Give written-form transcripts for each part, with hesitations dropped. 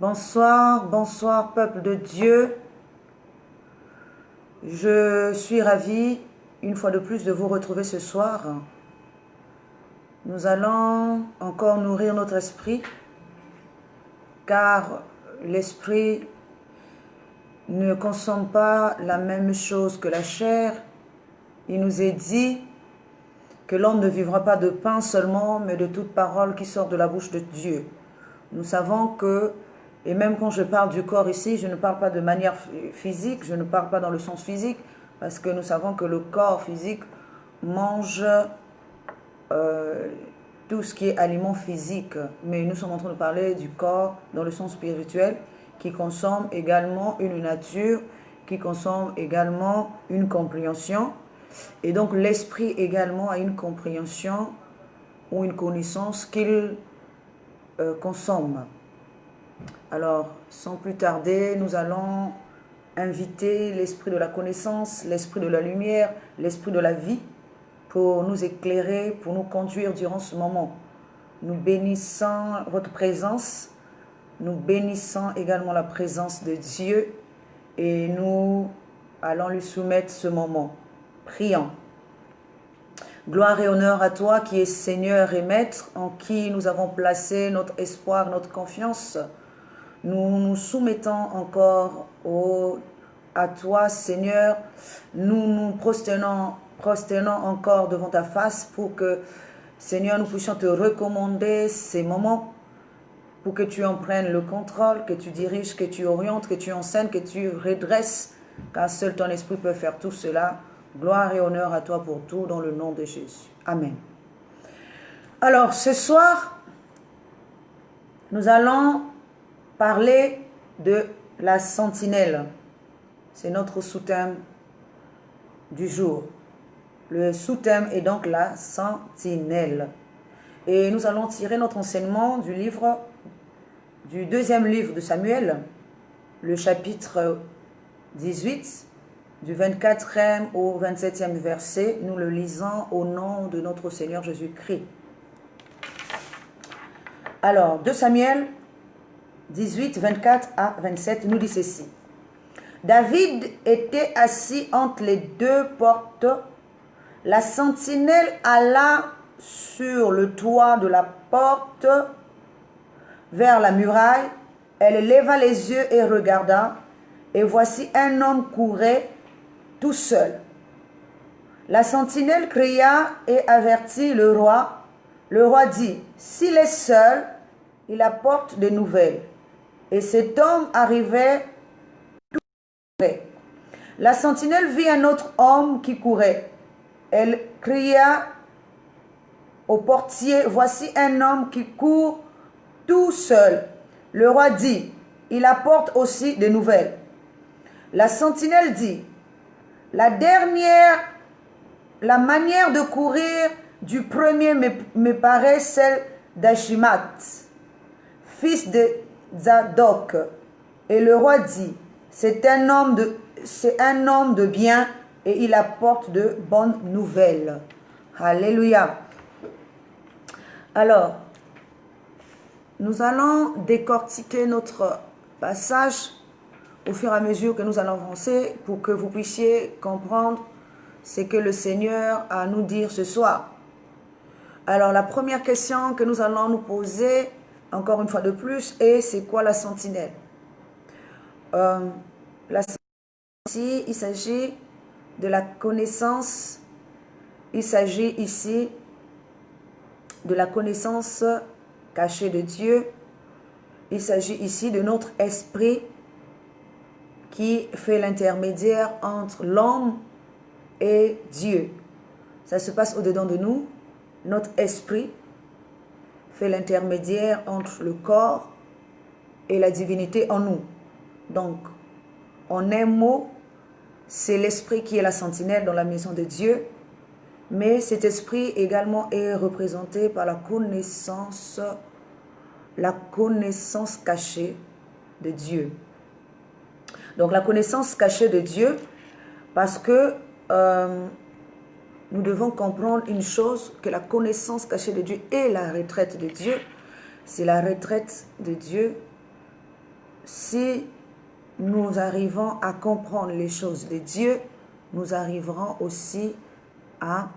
Bonsoir, bonsoir peuple de Dieu. Je suis ravie une fois de plus de vous retrouver ce soir. Nous allons encore nourrir notre esprit car l'esprit ne consomme pas la même chose que la chair. Il nous est dit que l'homme ne vivra pas de pain seulement mais de toute parole qui sort de la bouche de Dieu. Nous savons que, et même quand je parle du corps ici, je ne parle pas de manière physique, je ne parle pas dans le sens physique, parce que nous savons que le corps physique mange euh, tout ce qui est aliment physique. Mais nous sommes en train de parler du corps dans le sens spirituel, qui consomme également une nature, qui consomme également une compréhension. Et donc l'esprit également a une compréhension ou une connaissance qu'il consomme. Alors, sans plus tarder, nous allons inviter l'esprit de la connaissance, l'esprit de la lumière, l'esprit de la vie pour nous éclairer, pour nous conduire durant ce moment. Nous bénissons votre présence, nous bénissons également la présence de Dieu et nous allons lui soumettre ce moment. Prions. Gloire et honneur à toi qui es Seigneur et Maître, en qui nous avons placé notre espoir, notre confiance. Nous nous soumettons encore à toi, Seigneur. Nous nous prosternons encore devant ta face pour que, Seigneur, nous puissions te recommander ces moments, pour que tu en prennes le contrôle, que tu diriges, que tu orientes, que tu enseignes, que tu redresses, car seul ton esprit peut faire tout cela. Gloire et honneur à toi pour tout, dans le nom de Jésus. Amen. Alors, ce soir, nous allons parler de la sentinelle. C'est notre sous-thème du jour. Le sous-thème est donc la sentinelle. Et nous allons tirer notre enseignement du deuxième livre de Samuel, le chapitre 18, du 24e au 27e verset. Nous le lisons au nom de notre Seigneur Jésus-Christ. Alors, 2 Samuel 18, 24 à 27, nous dit ceci. David était assis entre les deux portes. La sentinelle alla sur le toit de la porte vers la muraille. Elle leva les yeux et regarda, et voici un homme courait tout seul. La sentinelle cria et avertit le roi. Le roi dit, s'il est seul, il apporte des nouvelles. Et cet homme arrivait tout près. La sentinelle vit un autre homme qui courait. Elle cria au portier, voici un homme qui court tout seul. Le roi dit, il apporte aussi des nouvelles. La sentinelle dit, la manière de courir du premier me paraît celle d'Achimath, fils de Zadok. Et le roi dit, c'est un homme de bien et il apporte de bonnes nouvelles. Alléluia. Alors, nous allons décortiquer notre passage au fur et à mesure que nous allons avancer pour que vous puissiez comprendre ce que le Seigneur a à nous dire ce soir. Alors, la première question que nous allons nous poser, encore une fois de plus, est c'est quoi la sentinelle? La sentinelle, il s'agit de la connaissance, il s'agit ici de la connaissance cachée de Dieu, il s'agit ici de notre esprit qui fait l'intermédiaire entre l'homme et Dieu. Ça se passe au-dedans de nous. Notre esprit fait l'intermédiaire entre le corps et la divinité en nous. Donc, en un mot, c'est l'esprit qui est la sentinelle dans la maison de Dieu. Mais cet esprit également est représenté par la connaissance cachée de Dieu. Donc la connaissance cachée de Dieu, parce que nous devons comprendre une chose, que la connaissance cachée de Dieu est la retraite de Dieu. C'est la retraite de Dieu si nous arrivons à comprendre les choses de Dieu, nous arriverons aussi à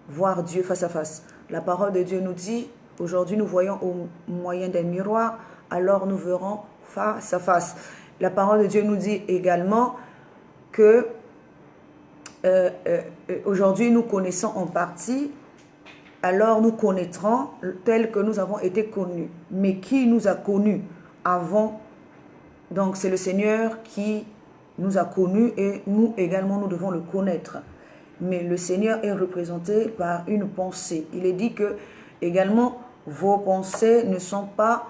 voir Dieu face à face. La parole de Dieu nous dit, aujourd'hui nous voyons au moyen d'un miroir, alors nous verrons face à face. La parole de Dieu nous dit également que aujourd'hui nous connaissons en partie, alors nous connaîtrons tel que nous avons été connus. Mais qui nous a connus avant? Donc c'est le Seigneur qui nous a connus et nous également nous devons le connaître. Mais le Seigneur est représenté par une pensée. Il est dit que également vos pensées ne sont pas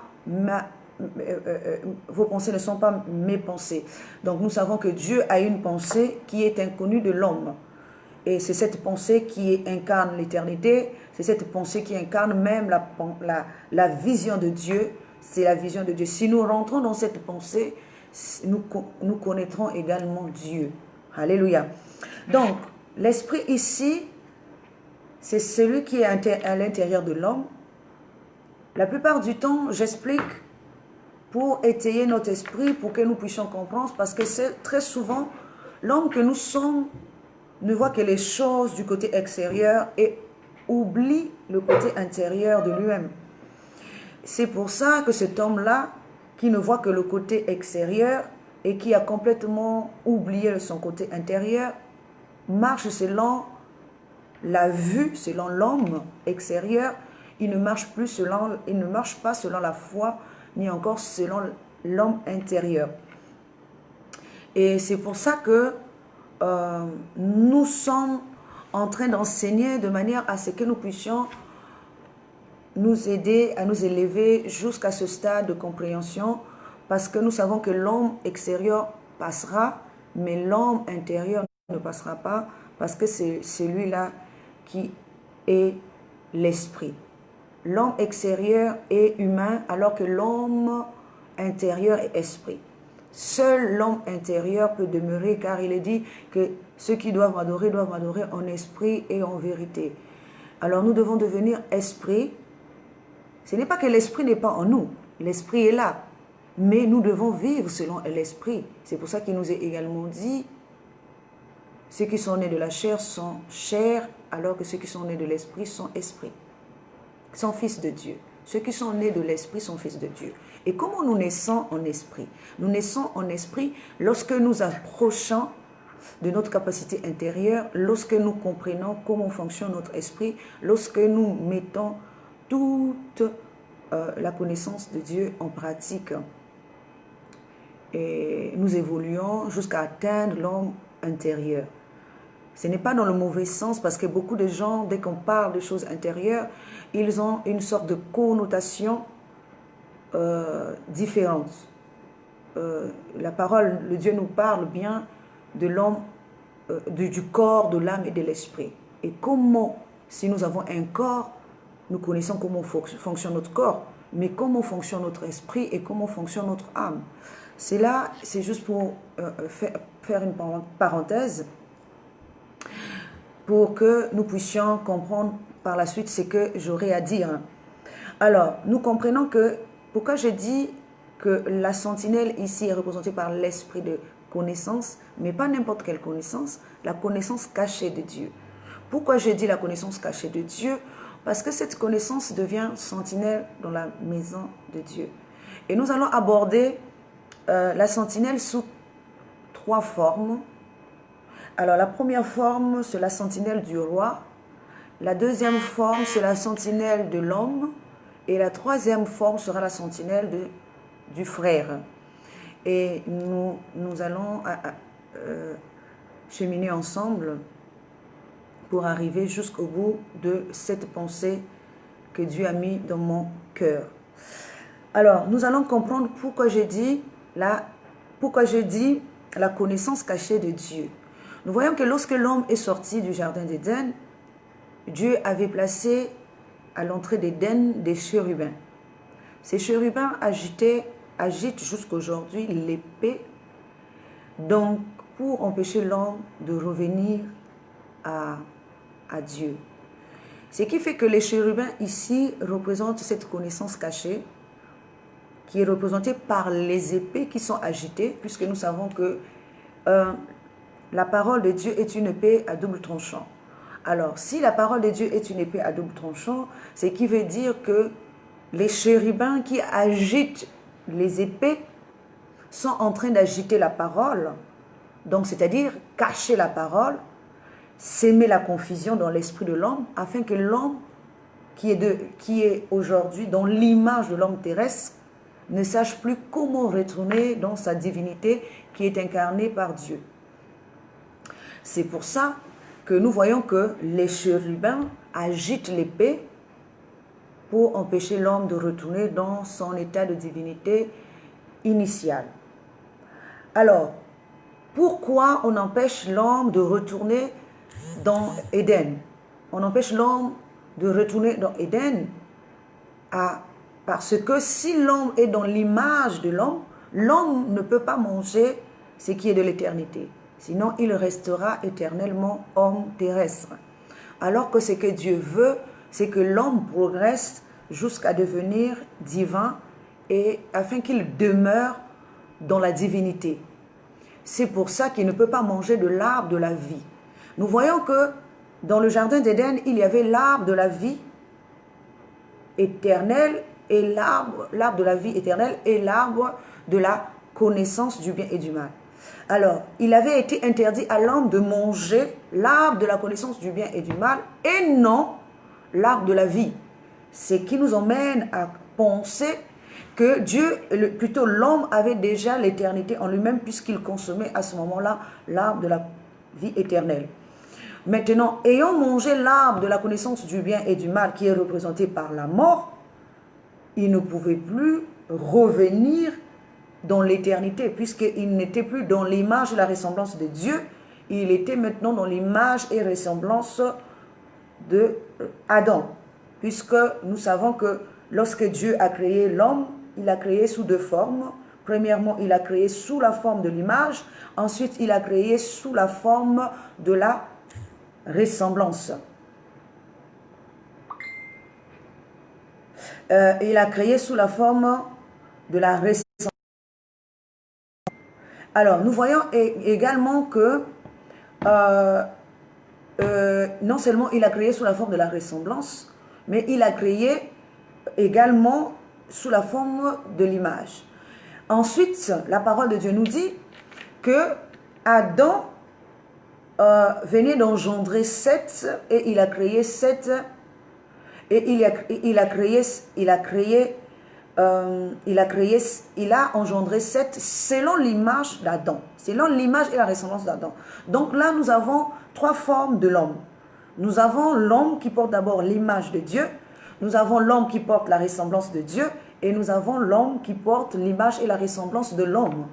mes pensées. Donc nous savons que Dieu a une pensée qui est inconnue de l'homme. Et c'est cette pensée qui incarne l'éternité, c'est cette pensée qui incarne même la vision de Dieu. C'est la vision de Dieu. Si nous rentrons dans cette pensée, nous connaîtrons également Dieu. Alléluia. Donc, l'esprit ici, c'est celui qui est à l'intérieur de l'homme. La plupart du temps, j'explique pour étayer notre esprit, pour que nous puissions comprendre, parce que c'est très souvent, l'homme que nous sommes ne voit que les choses du côté extérieur et oublie le côté intérieur de lui-même. C'est pour ça que cet homme-là, qui ne voit que le côté extérieur et qui a complètement oublié son côté intérieur, marche selon la vue, selon l'homme extérieur. Il ne marche pas selon la foi, ni encore selon l'homme intérieur. Et c'est pour ça que nous sommes en train d'enseigner de manière à ce que nous puissions nous aider à nous élever jusqu'à ce stade de compréhension, parce que nous savons que l'homme extérieur passera, mais l'homme intérieur ne passera pas, parce que c'est celui-là qui est l'esprit. L'homme extérieur est humain, alors que l'homme intérieur est esprit. Seul l'homme intérieur peut demeurer, car il est dit que ceux qui doivent m'adorer en esprit et en vérité. Alors nous devons devenir esprit. Ce n'est pas que l'esprit n'est pas en nous, l'esprit est là, mais nous devons vivre selon l'esprit. C'est pour ça qu'il nous est également dit, ceux qui sont nés de la chair sont chair, alors que ceux qui sont nés de l'esprit sont esprit, sont fils de Dieu. Ceux qui sont nés de l'esprit sont fils de Dieu. Et comment nous naissons en esprit? Nous naissons en esprit lorsque nous approchons de notre capacité intérieure, lorsque nous comprenons comment fonctionne notre esprit, lorsque nous mettons toute la connaissance de Dieu en pratique. Et nous évoluons jusqu'à atteindre l'homme intérieur. Ce n'est pas dans le mauvais sens, parce que beaucoup de gens, dès qu'on parle de choses intérieures, ils ont une sorte de connotation différente. La parole, le Dieu nous parle bien de l'homme, du corps, de l'âme et de l'esprit. Et comment, si nous avons un corps, nous connaissons comment fonctionne notre corps, mais comment fonctionne notre esprit et comment fonctionne notre âme. C'est là, c'est juste pour faire une parenthèse, pour que nous puissions comprendre par la suite ce que j'aurai à dire. Alors, nous comprenons que, pourquoi je dis que la sentinelle ici est représentée par l'esprit de connaissance, mais pas n'importe quelle connaissance, la connaissance cachée de Dieu. Pourquoi je dis la connaissance cachée de Dieu? Parce que cette connaissance devient sentinelle dans la maison de Dieu. Et nous allons aborder la sentinelle sous 3 formes. Alors, la première forme, c'est la sentinelle du roi. La deuxième forme, c'est la sentinelle de l'homme. Et la troisième forme sera la sentinelle du frère. Et nous allons cheminer ensemble pour arriver jusqu'au bout de cette pensée que Dieu a mis dans mon cœur. Alors, nous allons comprendre pourquoi j'ai dit la connaissance cachée de Dieu. Nous voyons que lorsque l'homme est sorti du jardin d'Éden, Dieu avait placé à l'entrée d'Éden des chérubins. Ces chérubins agitent jusqu'aujourd'hui l'épée, donc pour empêcher l'homme de revenir à Dieu. Ce qui fait que les chérubins ici représentent cette connaissance cachée. qui est représenté par les épées qui sont agitées, puisque nous savons que la parole de Dieu est une épée à double tranchant. Alors, si la parole de Dieu est une épée à double tranchant, c'est qui veut dire que les chérubins qui agitent les épées sont en train d'agiter la parole, donc c'est-à-dire cacher la parole, s'aimer la confusion dans l'esprit de l'homme, afin que l'homme qui est aujourd'hui dans l'image de l'homme terrestre ne sache plus comment retourner dans sa divinité qui est incarnée par Dieu. C'est pour ça que nous voyons que les chérubins agitent l'épée pour empêcher l'homme de retourner dans son état de divinité initial. Alors, pourquoi on empêche l'homme de retourner dans Éden? On empêche l'homme de retourner dans Éden parce que si l'homme est dans l'image de l'homme, l'homme ne peut pas manger ce qui est de l'éternité. Sinon, il restera éternellement homme terrestre. Alors que ce que Dieu veut, c'est que l'homme progresse jusqu'à devenir divin et afin qu'il demeure dans la divinité. C'est pour ça qu'il ne peut pas manger de l'arbre de la vie. Nous voyons que dans le jardin d'Éden, il y avait l'arbre de la vie éternelle et l'arbre de la vie éternelle et l'arbre de la connaissance du bien et du mal. Alors, il avait été interdit à l'homme de manger l'arbre de la connaissance du bien et du mal et non l'arbre de la vie. Ce qui nous emmène à penser que Dieu, plutôt l'homme avait déjà l'éternité en lui-même puisqu'il consommait à ce moment-là l'arbre de la vie éternelle. Maintenant, ayant mangé l'arbre de la connaissance du bien et du mal qui est représenté par la mort, il ne pouvait plus revenir dans l'éternité puisqu'il n'était plus dans l'image et la ressemblance de Dieu. Il était maintenant dans l'image et ressemblance de Adam, puisque nous savons que lorsque Dieu a créé l'homme, il a créé sous deux formes. Premièrement, il a créé sous la forme de l'image. Ensuite, il a créé sous la forme de la ressemblance. Il a créé sous la forme de la ressemblance. Alors, nous voyons également que non seulement il a créé sous la forme de la ressemblance, mais il a créé également sous la forme de l'image. Ensuite, la parole de Dieu nous dit que Adam venait d'engendrer Seth et il a créé Seth et il a engendré Seth selon l'image d'Adam, selon l'image et la ressemblance d'Adam. Donc là, nous avons trois formes de l'homme. Nous avons l'homme qui porte d'abord l'image de Dieu, nous avons l'homme qui porte la ressemblance de Dieu et nous avons l'homme qui porte l'image et la ressemblance de l'homme.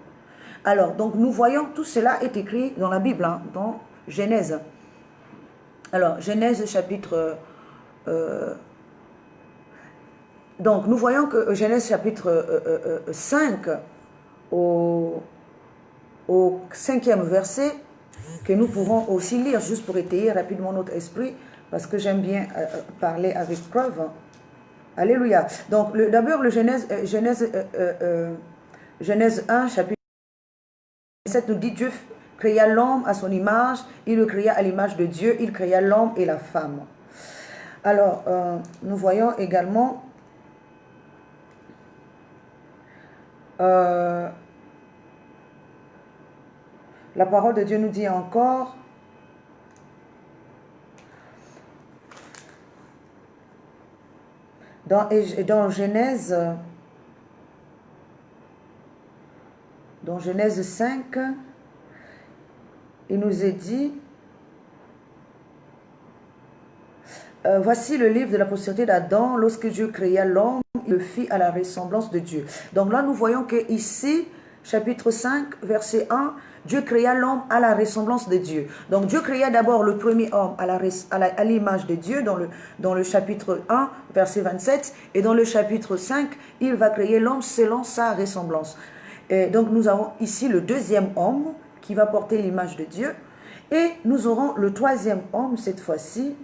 Alors, donc nous voyons, tout cela est écrit dans la Bible, hein, dans Genèse. Alors, Genèse chapitre... donc, nous voyons que Genèse chapitre 5, au 5e verset, que nous pourrons aussi lire, juste pour étayer rapidement notre esprit, parce que j'aime bien parler avec preuve. Alléluia. Donc, d'abord, le Genèse 1, chapitre 7 nous dit, Dieu créa l'homme à son image, il le créa à l'image de Dieu, il créa l'homme et la femme. Alors, nous voyons également la parole de Dieu nous dit encore dans Genèse 5, il nous est dit, voici le livre de la postérité d'Adam, lorsque Dieu créa l'homme, il le fit à la ressemblance de Dieu. Donc là, nous voyons que ici, chapitre 5, verset 1, Dieu créa l'homme à la ressemblance de Dieu. Donc Dieu créa d'abord le premier homme à l'image de Dieu dans le chapitre 1, verset 27. Et dans le chapitre 5, il va créer l'homme selon sa ressemblance. Et donc nous avons ici le deuxième homme qui va porter l'image de Dieu. Et nous aurons le troisième homme cette fois-ci,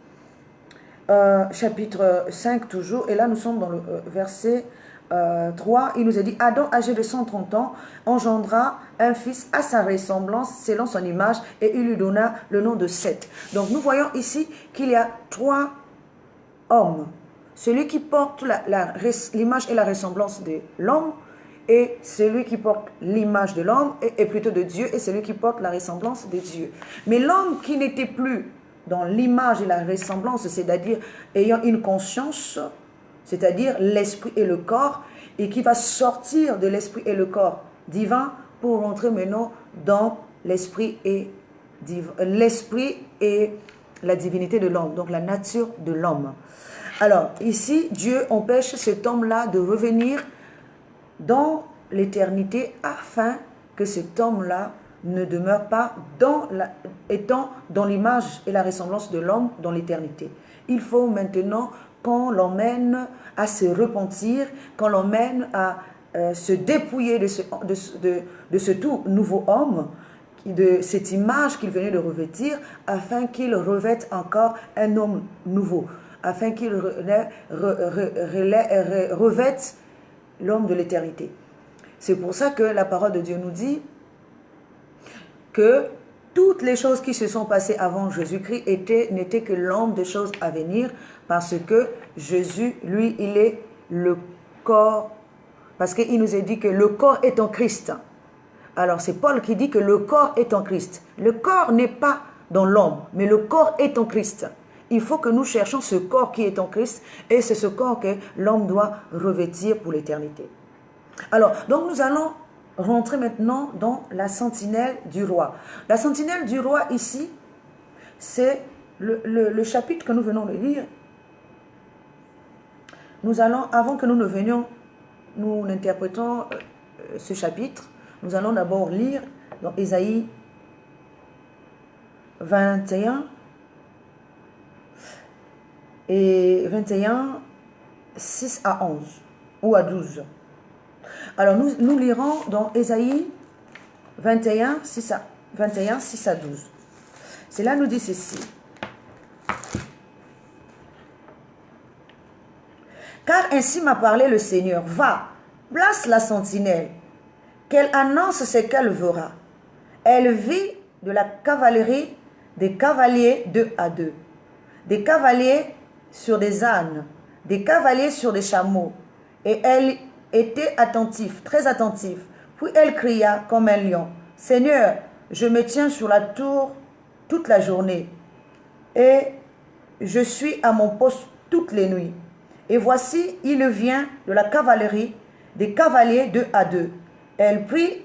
chapitre 5 toujours. Et là nous sommes dans le verset 3, il nous est dit, Adam, âgé de 130 ans, engendra un fils à sa ressemblance, selon son image, et il lui donna le nom de Seth. Donc nous voyons ici qu'il y a 3 hommes. Celui qui porte l'image et la ressemblance de l'homme, et celui qui porte l'image de l'homme, et plutôt de Dieu, et celui qui porte la ressemblance de Dieu. Mais l'homme qui n'était plus dans l'image et la ressemblance, c'est-à-dire ayant une conscience, c'est-à-dire l'esprit et le corps, et qui va sortir de l'esprit et le corps divin pour rentrer maintenant dans l'esprit et la divinité de l'homme, donc la nature de l'homme. Alors, ici, Dieu empêche cet homme-là de revenir dans l'éternité afin que cet homme-là ne demeure pas étant dans l'image et la ressemblance de l'homme dans l'éternité. Il faut maintenant qu'on l'emmène à se repentir, qu'on l'emmène à se dépouiller de ce tout nouveau homme, de cette image qu'il venait de revêtir, afin qu'il revête encore un homme nouveau, afin qu'il revête l'homme de l'éternité. C'est pour ça que la parole de Dieu nous dit que toutes les choses qui se sont passées avant Jésus-Christ n'étaient que l'ombre des choses à venir, parce que Jésus, lui, il est le corps, parce qu'il nous a dit que le corps est en Christ. Alors c'est Paul qui dit que le corps est en Christ. Le corps n'est pas dans l'homme, mais le corps est en Christ. Il faut que nous cherchions ce corps qui est en Christ, et c'est ce corps que l'homme doit revêtir pour l'éternité. Alors, donc nous allons rentrer maintenant dans la sentinelle du roi. La sentinelle du roi ici, c'est le chapitre que nous venons de lire. Nous allons, avant que nous ne venions, nous interprétons ce chapitre, nous allons d'abord lire dans Ésaïe 21 et 21, 6 à 11 ou à 12. Alors nous lirons dans Ésaïe 21, 6 à 12. Cela nous dit ceci. Car ainsi m'a parlé le Seigneur, va, place la sentinelle, qu'elle annonce ce qu'elle verra. Elle vit de la cavalerie des cavaliers 2 à 2, des cavaliers sur des ânes, des cavaliers sur des chameaux. Et elle était attentive, très attentive. Puis elle cria comme un lion, Seigneur, je me tiens sur la tour toute la journée, et je suis à mon poste toutes les nuits. Et voici, il vient de la cavalerie, des cavaliers 2 à 2. Elle prit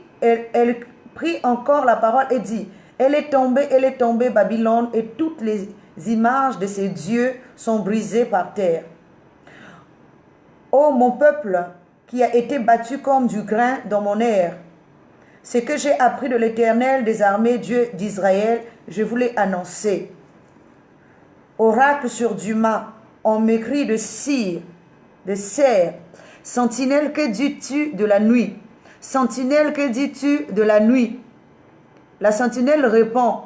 encore la parole et dit, elle est tombée, Babylone, et toutes les images de ses dieux sont brisées par terre. Ô mon peuple, qui a été battu comme du grain dans mon air, ce que j'ai appris de l'Éternel des armées, Dieu d'Israël, je vous l'ai annoncé. Oracle sur du mât, on m'écrit de cire, de cerf. Sentinelle, que dis-tu de la nuit? Sentinelle, que dis-tu de la nuit? La sentinelle répond,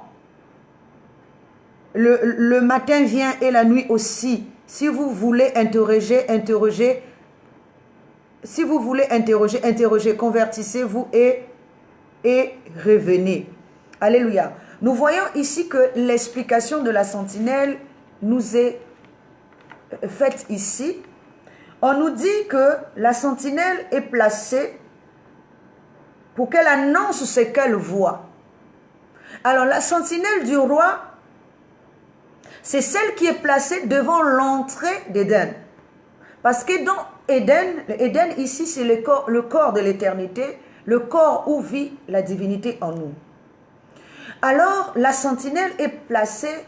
le matin vient et la nuit aussi. Si vous voulez interroger, si vous voulez interroger, convertissez-vous et revenez. Alléluia. Nous voyons ici que l'explication de la sentinelle nous est faite ici. On nous dit que la sentinelle est placée pour qu'elle annonce ce qu'elle voit. Alors la sentinelle du roi, c'est celle qui est placée devant l'entrée d'Éden. Parce que dans Éden ici, c'est le corps de l'éternité, le corps où vit la divinité en nous. Alors la sentinelle est placée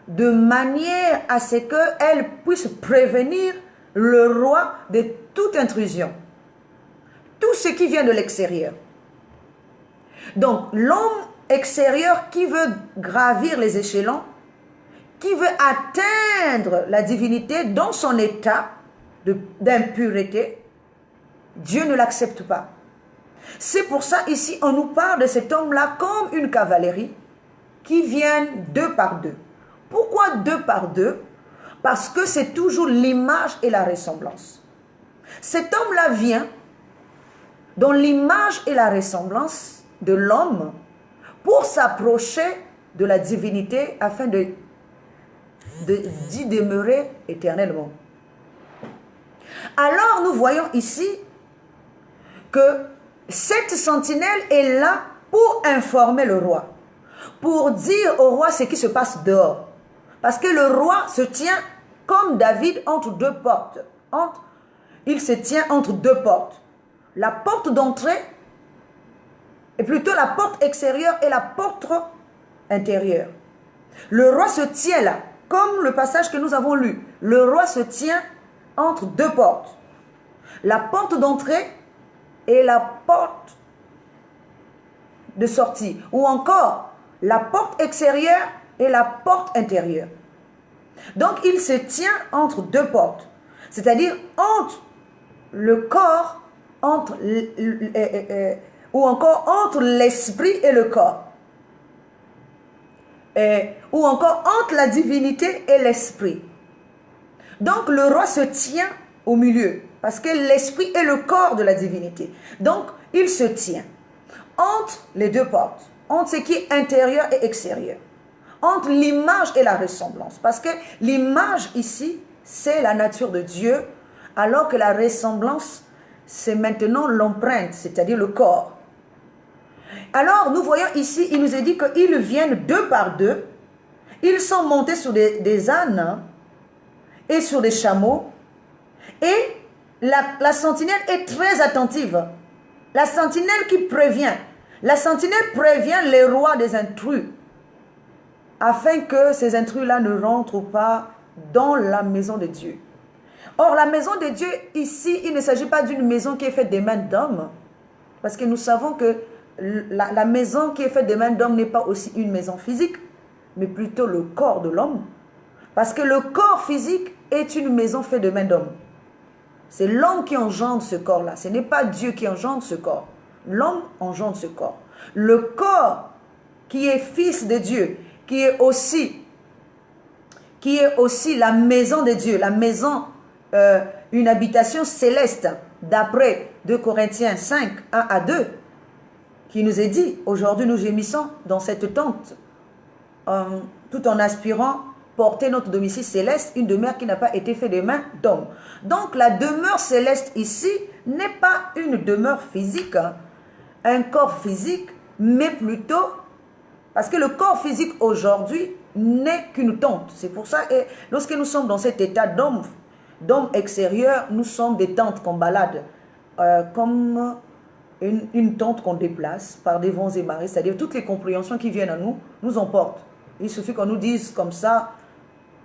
de manière à ce qu'elle puisse prévenir le roi de toute intrusion, tout ce qui vient de l'extérieur. Donc l'homme extérieur qui veut gravir les échelons, qui veut atteindre la divinité dans son état d'impureté, Dieu ne l'accepte pas. C'est pour ça ici on nous parle de cet homme-là comme une cavalerie qui vient 2 par 2. Pourquoi 2 par 2? Parce que c'est toujours l'image et la ressemblance. Cet homme-là vient dans l'image et la ressemblance de l'homme pour s'approcher de la divinité afin d'y demeurer éternellement. Alors nous voyons ici que cette sentinelle est là pour informer le roi, pour dire au roi ce qui se passe dehors. Parce que le roi se tient comme David entre deux portes. Il se tient entre deux portes. La porte d'entrée, et plutôt la porte extérieure et la porte intérieure. Le roi se tient là, comme le passage que nous avons lu. Le roi se tient entre deux portes. La porte d'entrée et la porte de sortie. Ou encore, la porte extérieure et la porte intérieure. Donc, il se tient entre deux portes. C'est-à-dire entre le corps, ou encore entre l'esprit et le corps. Ou encore entre la divinité et l'esprit. Donc, le roi se tient au milieu. Parce que l'esprit est le corps de la divinité. Donc, il se tient entre les deux portes. Entre ce qui est intérieur et extérieur. Entre l'image et la ressemblance. Parce que l'image ici, c'est la nature de Dieu, alors que la ressemblance, c'est maintenant l'empreinte, c'est-à-dire le corps. Alors, nous voyons ici, il nous est dit qu'ils viennent deux par deux. Ils sont montés sur des ânes et sur des chameaux. Et la sentinelle est très attentive. La sentinelle qui prévient. La sentinelle prévient les rois des intrus, afin que ces intrus-là ne rentrent pas dans la maison de Dieu. Or, la maison de Dieu, ici, il ne s'agit pas d'une maison qui est faite des mains d'hommes. Parce que nous savons que la maison qui est faite des mains d'hommes n'est pas aussi une maison physique, mais plutôt le corps de l'homme. Parce que le corps physique est une maison faite de mains d'hommes. C'est l'homme qui engendre ce corps-là. Ce n'est pas Dieu qui engendre ce corps. L'homme engendre ce corps. Le corps qui est fils de Dieu, qui est aussi la maison de Dieu, la maison, une habitation céleste, d'après 2 Corinthiens 5, 1 à 2, qui nous est dit, aujourd'hui nous gémissons dans cette tente, tout en aspirant porter notre domicile céleste, une demeure qui n'a pas été faite des mains d'homme. Donc la demeure céleste ici n'est pas une demeure physique, un corps physique, mais plutôt, parce que le corps physique aujourd'hui n'est qu'une tente. C'est pour ça, et lorsque nous sommes dans cet état d'homme extérieur, nous sommes des tentes qu'on balade, comme une tente qu'on déplace par des vents et marées, c'est-à-dire toutes les compréhensions qui viennent à nous, nous emportent. Il suffit qu'on nous dise comme ça,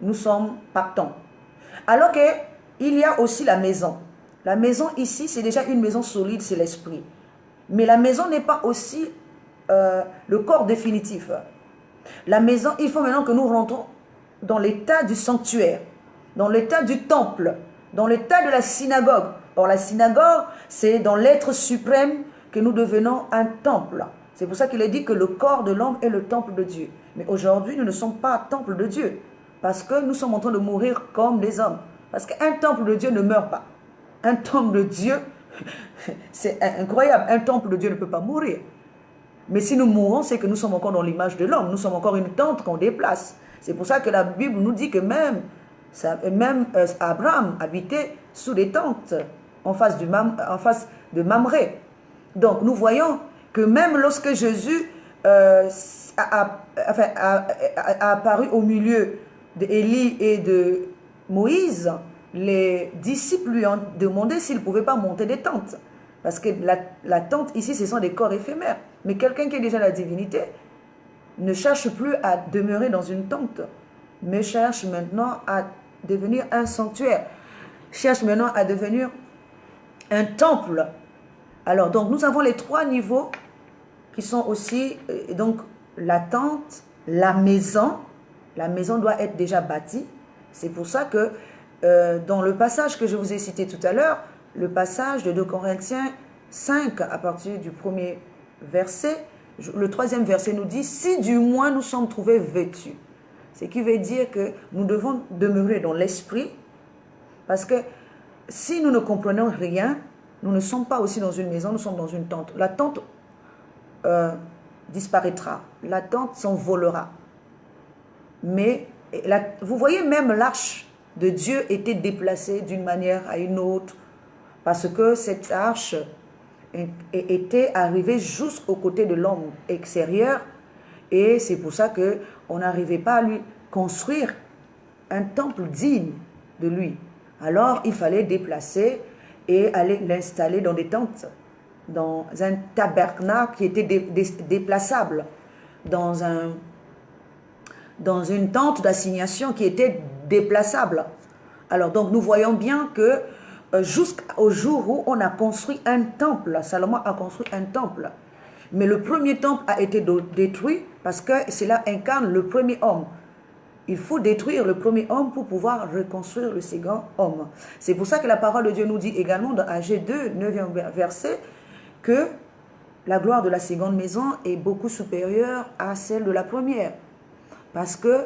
nous sommes partants. Alors qu'il y a aussi la maison. La maison ici, c'est déjà une maison solide, c'est l'esprit. Mais la maison n'est pas aussi le corps définitif. La maison, il faut maintenant que nous rentrons dans l'état du sanctuaire, dans l'état du temple, dans l'état de la synagogue. Or, la synagogue, c'est dans l'être suprême que nous devenons un temple. C'est pour ça qu'il est dit que le corps de l'homme est le temple de Dieu. Mais aujourd'hui, nous ne sommes pas temple de Dieu. Parce que nous sommes en train de mourir comme des hommes. Parce qu'un temple de Dieu ne meurt pas. Un temple de Dieu, c'est incroyable. Un temple de Dieu ne peut pas mourir. Mais si nous mourons, c'est que nous sommes encore dans l'image de l'homme. Nous sommes encore une tente qu'on déplace. C'est pour ça que la Bible nous dit que même Abraham habitait sous des tentes en face de Mamré. Donc nous voyons que même lorsque Jésus a apparu au milieu d'Élie et de Moïse, les disciples lui ont demandé s'ils ne pouvaient pas monter des tentes. Parce que la tente ici, ce sont des corps éphémères. Mais quelqu'un qui est déjà la divinité ne cherche plus à demeurer dans une tente, mais cherche maintenant à devenir un sanctuaire, cherche maintenant à devenir un temple. Alors, donc, nous avons les trois niveaux qui sont aussi, donc, la tente, la maison. La maison doit être déjà bâtie. C'est pour ça que dans le passage que je vous ai cité tout à l'heure, le passage de 2 Corinthiens 5, à partir du premier verset, le troisième verset nous dit « Si du moins nous sommes trouvés vêtus », ce qui veut dire que nous devons demeurer dans l'esprit, parce que si nous ne comprenons rien, nous ne sommes pas aussi dans une maison, nous sommes dans une tente. La tente disparaîtra, la tente s'envolera. Mais vous voyez, même l'arche de Dieu était déplacée d'une manière à une autre, parce que cette arche était arrivée jusqu'au côté de l'homme extérieur, et c'est pour ça qu'on n'arrivait pas à lui construire un temple digne de lui. Alors il fallait déplacer et aller l'installer dans des tentes, dans un tabernacle qui était déplaçable, dans une tente d'assignation qui était déplaçable. Alors donc nous voyons bien que jusqu'au jour où on a construit un temple, Salomon a construit un temple, mais le premier temple a été détruit parce que cela incarne le premier homme. Il faut détruire le premier homme pour pouvoir reconstruire le second homme. C'est pour ça que la parole de Dieu nous dit également dans Agé 2, 9e verset, que la gloire de la seconde maison est beaucoup supérieure à celle de la première. Parce que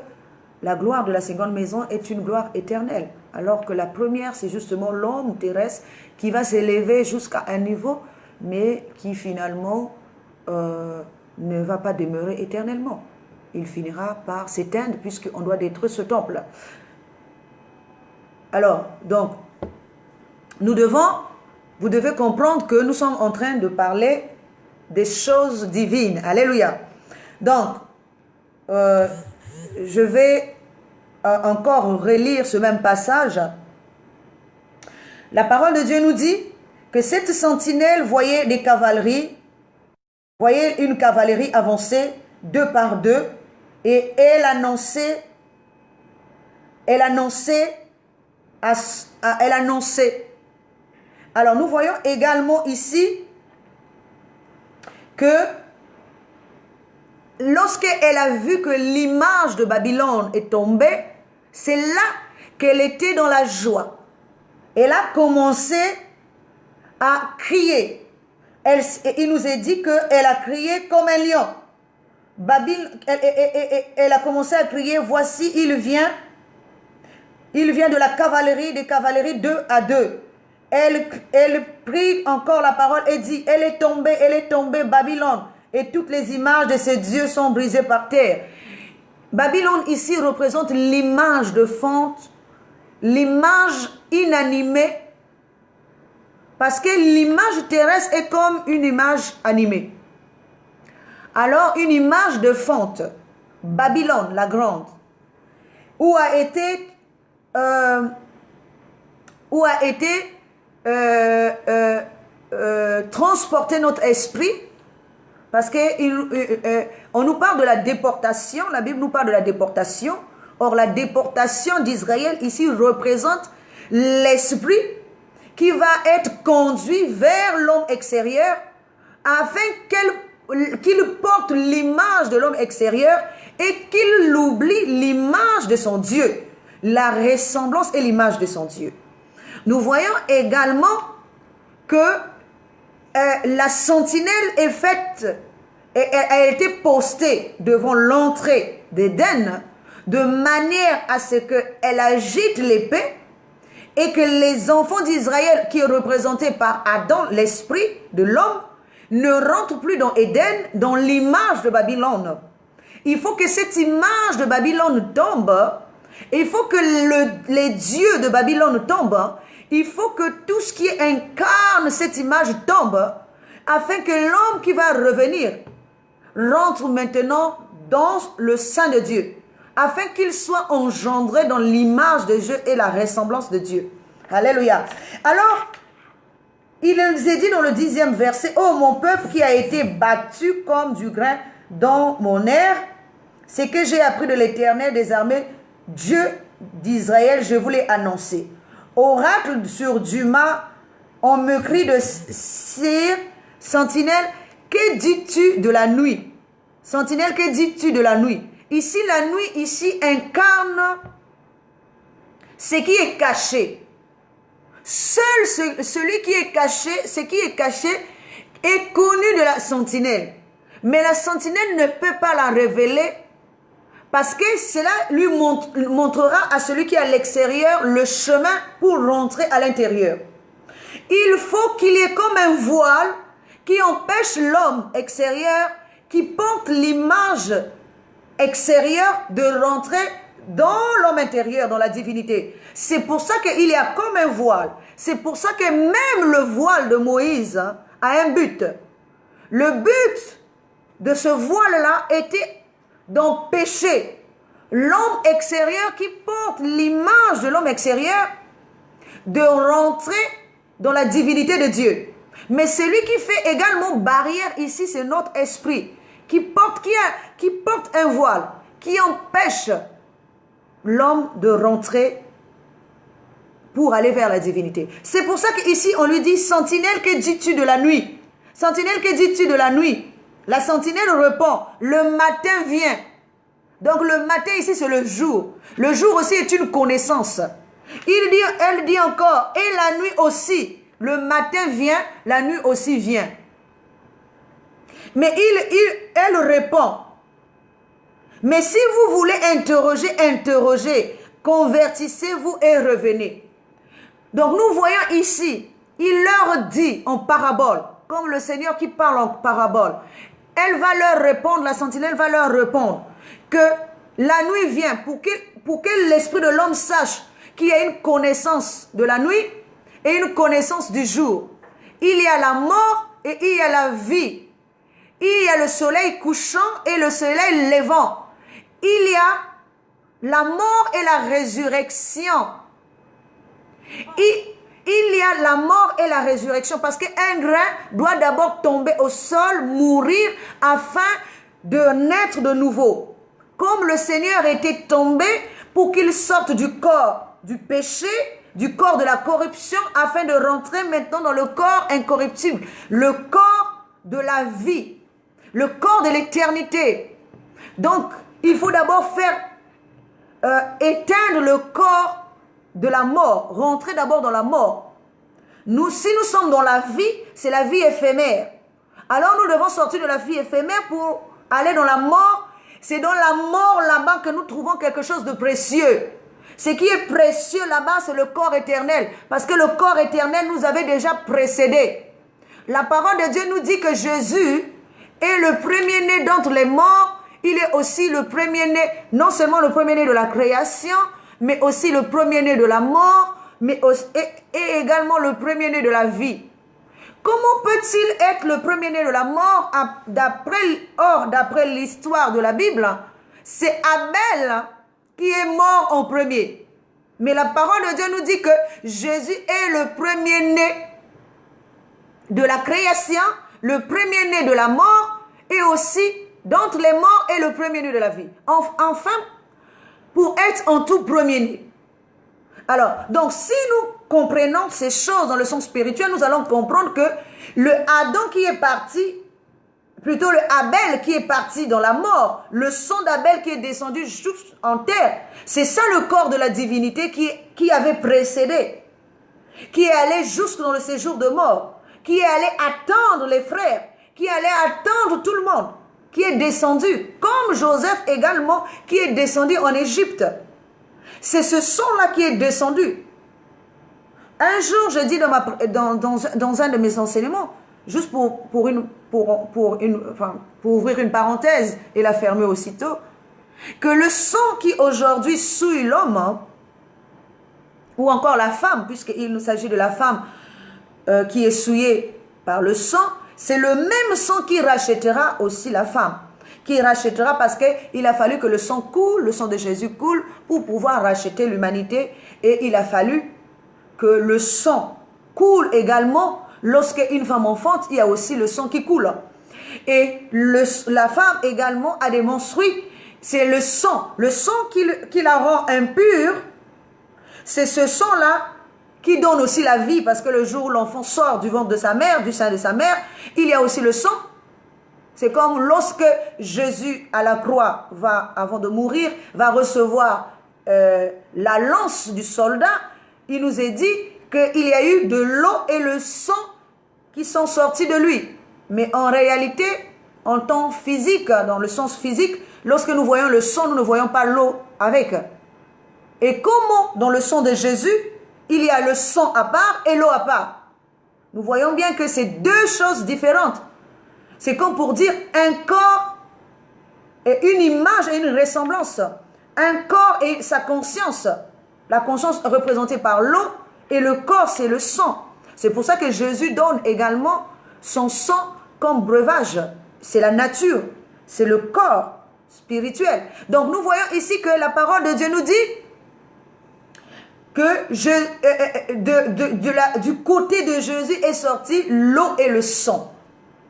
la gloire de la seconde maison est une gloire éternelle. Alors que la première, c'est justement l'homme terrestre qui va s'élever jusqu'à un niveau, mais qui finalement ne va pas demeurer éternellement. Il finira par s'éteindre puisqu'on doit détruire ce temple. Alors, donc, vous devez comprendre que nous sommes en train de parler des choses divines. Alléluia. Donc, je vais encore relire ce même passage. La parole de Dieu nous dit que cette sentinelle voyait des cavaleries, voyait une cavalerie avancer deux par deux, et elle annonçait. Alors nous voyons également ici que lorsqu'elle a vu que l'image de Babylone est tombée, c'est là qu'elle était dans la joie. Elle a commencé à crier. Il nous est dit qu'elle a crié comme un lion. Elle a commencé à crier, voici, il vient de la cavalerie, des cavaleries 2 à 2. Elle prie encore la parole et dit, elle est tombée, Babylone. Et toutes les images de ces dieux sont brisées par terre. Babylone ici représente l'image de fonte, l'image inanimée, parce que l'image terrestre est comme une image animée. Alors une image de fonte, Babylone la grande, où a été transporté notre esprit, parce qu'on nous parle de la déportation, la Bible nous parle de la déportation. Or la déportation d'Israël ici représente l'esprit qui va être conduit vers l'homme extérieur afin qu'il porte l'image de l'homme extérieur et qu'il oublie l'image de son Dieu, la ressemblance et l'image de son Dieu. Nous voyons également que la sentinelle est faite, et elle a été postée devant l'entrée d'Éden de manière à ce qu'elle agite l'épée et que les enfants d'Israël, qui est représenté par Adam, l'esprit de l'homme, ne rentrent plus dans Éden, dans l'image de Babylone. Il faut que cette image de Babylone tombe. Il faut que les dieux de Babylone tombent. Il faut que tout ce qui incarne cette image tombe, afin que l'homme qui va revenir rentre maintenant dans le sein de Dieu, afin qu'il soit engendré dans l'image de Dieu et la ressemblance de Dieu. Alléluia. Alors, il nous est dit dans le 10e verset, « Oh, mon peuple qui a été battu comme du grain dans mon air, c'est que j'ai appris de l'Éternel des armées, Dieu d'Israël, je vous l'ai annoncé. Oracle sur Duma, on me crie de cire, sentinelle, que dis-tu de la nuit? Sentinelle, que dis-tu de la nuit? » Ici, la nuit, ici, incarne ce qui est caché. Seul celui qui est caché, ce qui est caché, est connu de la sentinelle. Mais la sentinelle ne peut pas la révéler Parce que cela lui montrera à celui qui est à l'extérieur le chemin pour rentrer à l'intérieur. Il faut qu'il y ait comme un voile qui empêche l'homme extérieur, qui porte l'image extérieure de rentrer dans l'homme intérieur, dans la divinité. C'est pour ça qu'il y a comme un voile. C'est pour ça que même le voile de Moïse a un but. Le but de ce voile-là était d'empêcher l'homme extérieur qui porte l'image de l'homme extérieur de rentrer dans la divinité de Dieu. Mais celui qui fait également barrière ici, c'est notre esprit qui porte un voile, qui empêche l'homme de rentrer pour aller vers la divinité. C'est pour ça qu'ici on lui dit, sentinelle, que dis-tu de la nuit? Sentinelle, que dis-tu de la nuit? La sentinelle répond, le matin vient. Donc le matin ici c'est le jour. Le jour aussi est une connaissance. Elle dit encore, et la nuit aussi. Le matin vient, la nuit aussi vient. Mais elle répond. Mais si vous voulez interroger, convertissez-vous et revenez. Donc nous voyons ici, il leur dit en parabole, comme le Seigneur qui parle en parabole. Elle va leur répondre, la sentinelle va leur répondre que la nuit vient pour que l'esprit de l'homme sache qu'il y a une connaissance de la nuit et une connaissance du jour. Il y a la mort et il y a la vie. Il y a le soleil couchant et le soleil levant. Il y a la mort et la résurrection. Il y a la mort et la résurrection parce qu'un grain doit d'abord tomber au sol, mourir afin de naître de nouveau. Comme le Seigneur était tombé pour qu'il sorte du corps du péché, du corps de la corruption, afin de rentrer maintenant dans le corps incorruptible, le corps de la vie, le corps de l'éternité. Donc, il faut d'abord faire éteindre le corps de la mort, rentrer d'abord dans la mort. Si nous sommes dans la vie, c'est la vie éphémère. Alors nous devons sortir de la vie éphémère pour aller dans la mort. C'est dans la mort là-bas que nous trouvons quelque chose de précieux. Ce qui est précieux là-bas, c'est le corps éternel. Parce que le corps éternel nous avait déjà précédé. La parole de Dieu nous dit que Jésus est le premier-né d'entre les morts. Il est aussi le premier-né, non seulement le premier-né de la création, mais aussi le premier-né de la mort, mais aussi, et également le premier-né de la vie. Comment peut-il être le premier-né de la mort d'après l'histoire de la Bible? C'est Abel qui est mort en premier. Mais la parole de Dieu nous dit que Jésus est le premier-né de la création, le premier-né de la mort, et aussi d'entre les morts est le premier-né de la vie. Enfin, pour être en tout premier-né. Alors, donc si nous comprenons ces choses dans le sens spirituel, nous allons comprendre que le Adam qui est parti, plutôt le Abel qui est parti dans la mort, le sang d'Abel qui est descendu juste en terre, c'est ça le corps de la divinité qui avait précédé, qui est allé jusque dans le séjour de mort, qui est allé attendre les frères, qui allait attendre tout le monde, qui est descendu, comme Joseph également, qui est descendu en Égypte. C'est ce sang-là qui est descendu. Un jour, je dis dans un de mes enseignements, juste pour ouvrir une parenthèse et la fermer aussitôt, que le sang qui aujourd'hui souille l'homme, ou encore la femme, puisqu'il s'agit de la femme qui est souillée par le sang, c'est le même sang qui rachètera aussi la femme. Qui rachètera parce qu'il a fallu que le sang coule, le sang de Jésus coule pour pouvoir racheter l'humanité. Et il a fallu que le sang coule également. Lorsqu'une femme enfante, il y a aussi le sang qui coule. Et la femme également a des menstrues. C'est le sang qui la rend impure. C'est ce sang-là qui donne aussi la vie, parce que le jour où l'enfant sort du ventre de sa mère, du sein de sa mère, il y a aussi le sang. C'est comme lorsque Jésus à la croix, avant de mourir, va recevoir la lance du soldat. Il nous est dit qu'il y a eu de l'eau et le sang qui sont sortis de lui. Mais en réalité, en temps physique, dans le sens physique, Lorsque nous voyons le sang, nous ne voyons pas l'eau avec. Et comment dans le sang de Jésus, il y a le sang à part et l'eau à part. Nous voyons bien que c'est deux choses différentes. C'est comme pour dire un corps et une image et une ressemblance. Un corps et sa conscience. La conscience représentée par l'eau et le corps c'est le sang. C'est pour ça que Jésus donne également son sang comme breuvage. C'est la nature, c'est le corps spirituel. Donc nous voyons ici que la parole de Dieu nous dit que du côté de Jésus est sorti l'eau et le sang.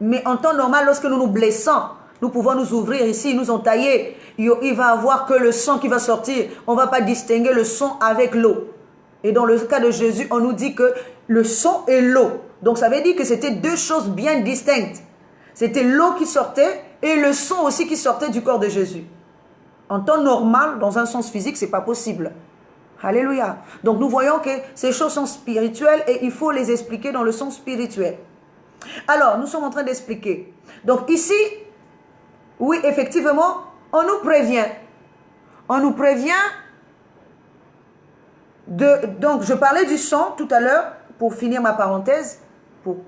Mais en temps normal, lorsque nous nous blessons, nous pouvons nous ouvrir ici, nous entailler. Il va avoir que le sang qui va sortir. On ne va pas distinguer le sang avec l'eau. Et dans le cas de Jésus, on nous dit que le sang et l'eau. Donc ça veut dire que c'était deux choses bien distinctes. C'était l'eau qui sortait et le sang aussi qui sortait du corps de Jésus. En temps normal, dans un sens physique, ce n'est pas possible. Alléluia. Donc nous voyons que ces choses sont spirituelles et il faut les expliquer dans le sens spirituel. Alors, nous sommes en train d'expliquer. Donc ici, oui, effectivement, on nous prévient. On nous prévient de... Donc, je parlais du sang tout à l'heure, pour finir ma parenthèse, pour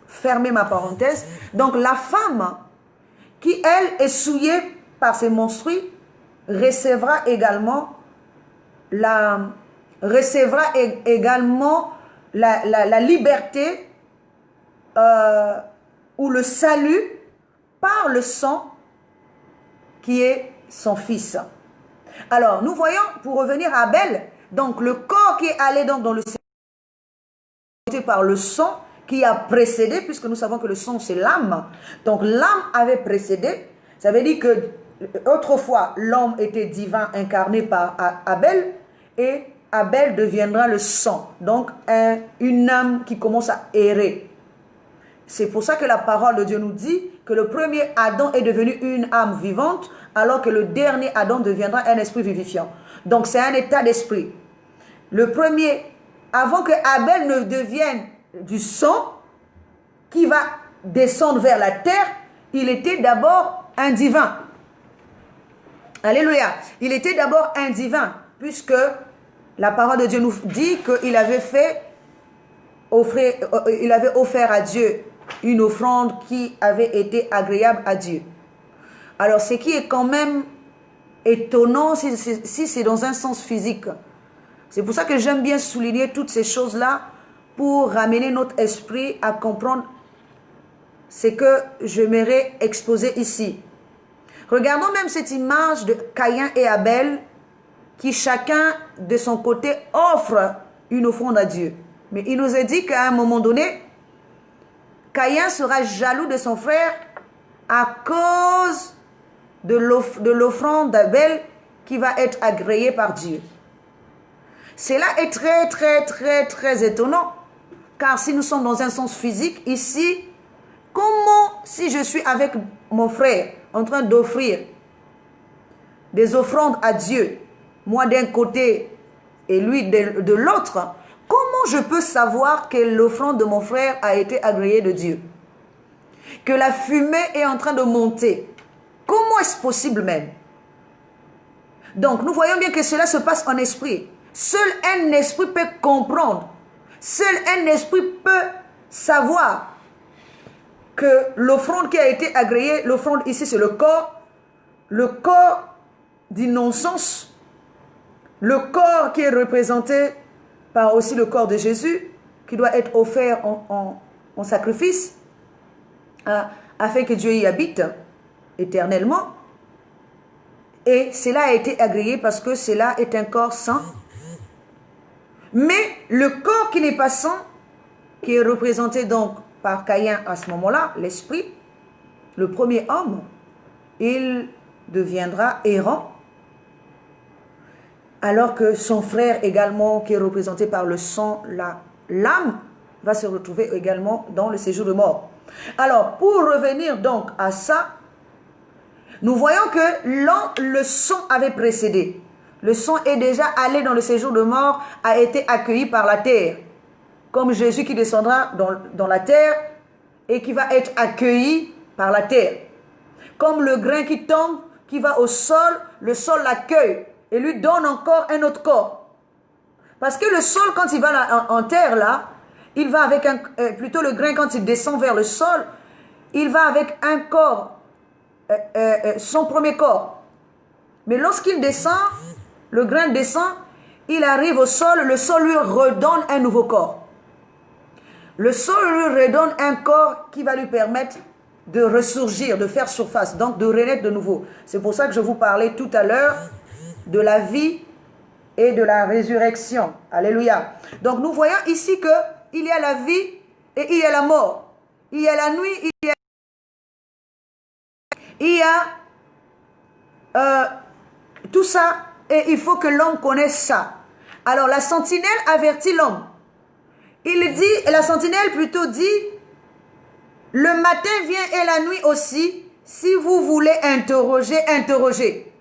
fermer ma parenthèse. Donc, la femme qui, elle, est souillée par ses menstrues, recevra également la liberté ou le salut par le sang qui est son fils. Alors, nous voyons, pour revenir à Abel, donc le corps qui est allé donc dans le sang par le sang qui a précédé, puisque nous savons que le sang c'est l'âme. Donc l'âme avait précédé, ça veut dire que autrefois l'homme était divin incarné par Abel et Abel deviendra le sang, donc une âme qui commence à errer. C'est pour ça que la parole de Dieu nous dit que le premier Adam est devenu une âme vivante, alors que le dernier Adam deviendra un esprit vivifiant. Donc c'est un état d'esprit. Le premier, avant que Abel ne devienne du sang, qui va descendre vers la terre, il était d'abord un divin. Alléluia. Il était d'abord un divin, puisque la parole de Dieu nous dit qu'il avait offert à Dieu une offrande qui avait été agréable à Dieu. Alors, ce qui est quand même étonnant, si c'est dans un sens physique, c'est pour ça que j'aime bien souligner toutes ces choses-là pour ramener notre esprit à comprendre ce que j'aimerais exposer ici. Regardons même cette image de Caïn et Abel qui chacun de son côté offre une offrande à Dieu. Mais il nous est dit qu'à un moment donné, Caïn sera jaloux de son frère à cause de l'offrande d'Abel qui va être agréée par Dieu. Cela est très, très, très, très étonnant. Car si nous sommes dans un sens physique, ici, comment si je suis avec mon frère en train d'offrir des offrandes à Dieu, moi d'un côté et lui de l'autre, comment je peux savoir que l'offrande de mon frère a été agréée de Dieu? Que la fumée est en train de monter. Comment est-ce possible même? Donc, nous voyons bien que cela se passe en esprit. Seul un esprit peut comprendre. Seul un esprit peut savoir que l'offrande qui a été agréée, l'offrande ici c'est le corps d'innocence, le corps qui est représenté par aussi le corps de Jésus, qui doit être offert en sacrifice, afin que Dieu y habite éternellement. Et cela a été agréé parce que cela est un corps saint. Mais le corps qui n'est pas saint, qui est représenté donc par Caïn à ce moment-là, l'esprit, le premier homme, il deviendra errant, alors que son frère également, qui est représenté par le sang, l'âme, va se retrouver également dans le séjour de mort. Alors, pour revenir donc à ça, nous voyons que le sang avait précédé. Le sang est déjà allé dans le séjour de mort, a été accueilli par la terre. Comme Jésus qui descendra dans la terre et qui va être accueilli par la terre. Comme le grain qui tombe qui va au sol, le sol l'accueille et lui donne encore un autre corps. Parce que le sol, quand il va en terre là, il va avec plutôt le grain quand il descend vers le sol, il va avec un corps, son premier corps. Mais lorsqu'il descend, le grain descend, il arrive au sol, le sol lui redonne un nouveau corps. Le sol lui redonne un corps qui va lui permettre de ressurgir, de faire surface, donc de renaître de nouveau. C'est pour ça que je vous parlais tout à l'heure de la vie et de la résurrection. Alléluia. Donc nous voyons ici qu'il y a la vie et il y a la mort. Il y a la nuit, il y a tout ça, et il faut que l'homme connaisse ça. Alors la sentinelle avertit l'homme. Il dit, la sentinelle plutôt dit, le matin vient et la nuit aussi, si vous voulez interroger, interrogez.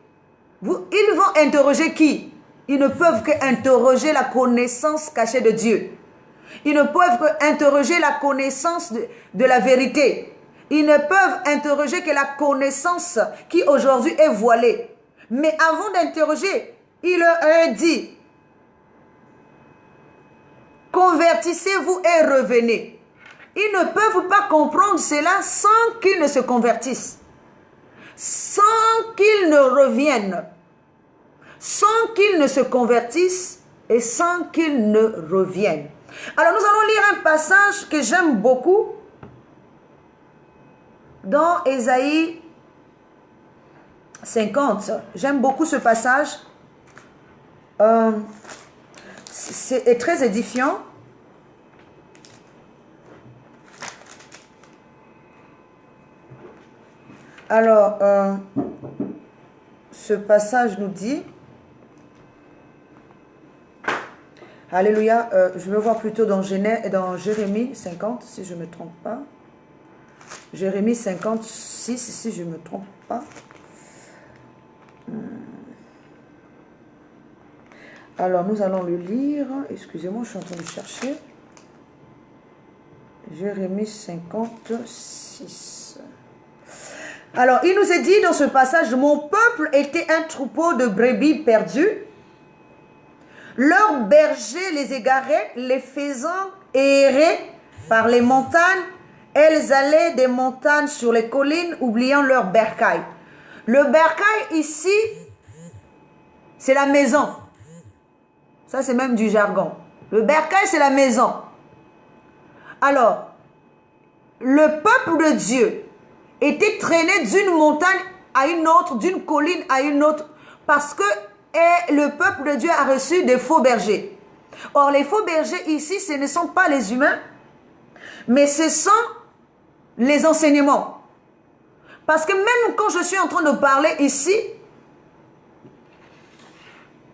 Ils vont interroger qui? Ils ne peuvent qu'interroger la connaissance cachée de Dieu. Ils ne peuvent qu'interroger la connaissance de la vérité. Ils ne peuvent interroger que la connaissance qui aujourd'hui est voilée. Mais avant d'interroger, il leur dit, convertissez-vous et revenez. Ils ne peuvent pas comprendre cela sans qu'ils ne se convertissent, sans qu'ils ne reviennent, sans qu'ils ne se convertissent et sans qu'ils ne reviennent. Alors nous allons lire un passage que j'aime beaucoup dans Ésaïe 50. J'aime beaucoup ce passage. C'est très édifiant. Alors, ce passage nous dit, alléluia, je vais voir plutôt dans Jérémie 50, si je ne me trompe pas. Jérémie 56, si je ne me trompe pas. Alors, nous allons le lire. Excusez-moi, je suis en train de chercher. Jérémie 56. Alors, il nous est dit dans ce passage, mon peuple était un troupeau de brebis perdus. Leurs bergers les égaraient, les faisant errer par les montagnes. Elles allaient des montagnes sur les collines, oubliant leur bercail. Le bercail ici, c'est la maison. Ça, c'est même du jargon. Le bercail, c'est la maison. Alors, le peuple de Dieu était traîné d'une montagne à une autre, d'une colline à une autre, parce que le peuple de Dieu a reçu des faux bergers. Or, les faux bergers ici, ce ne sont pas les humains, mais ce sont les enseignements. Parce que même quand je suis en train de parler ici,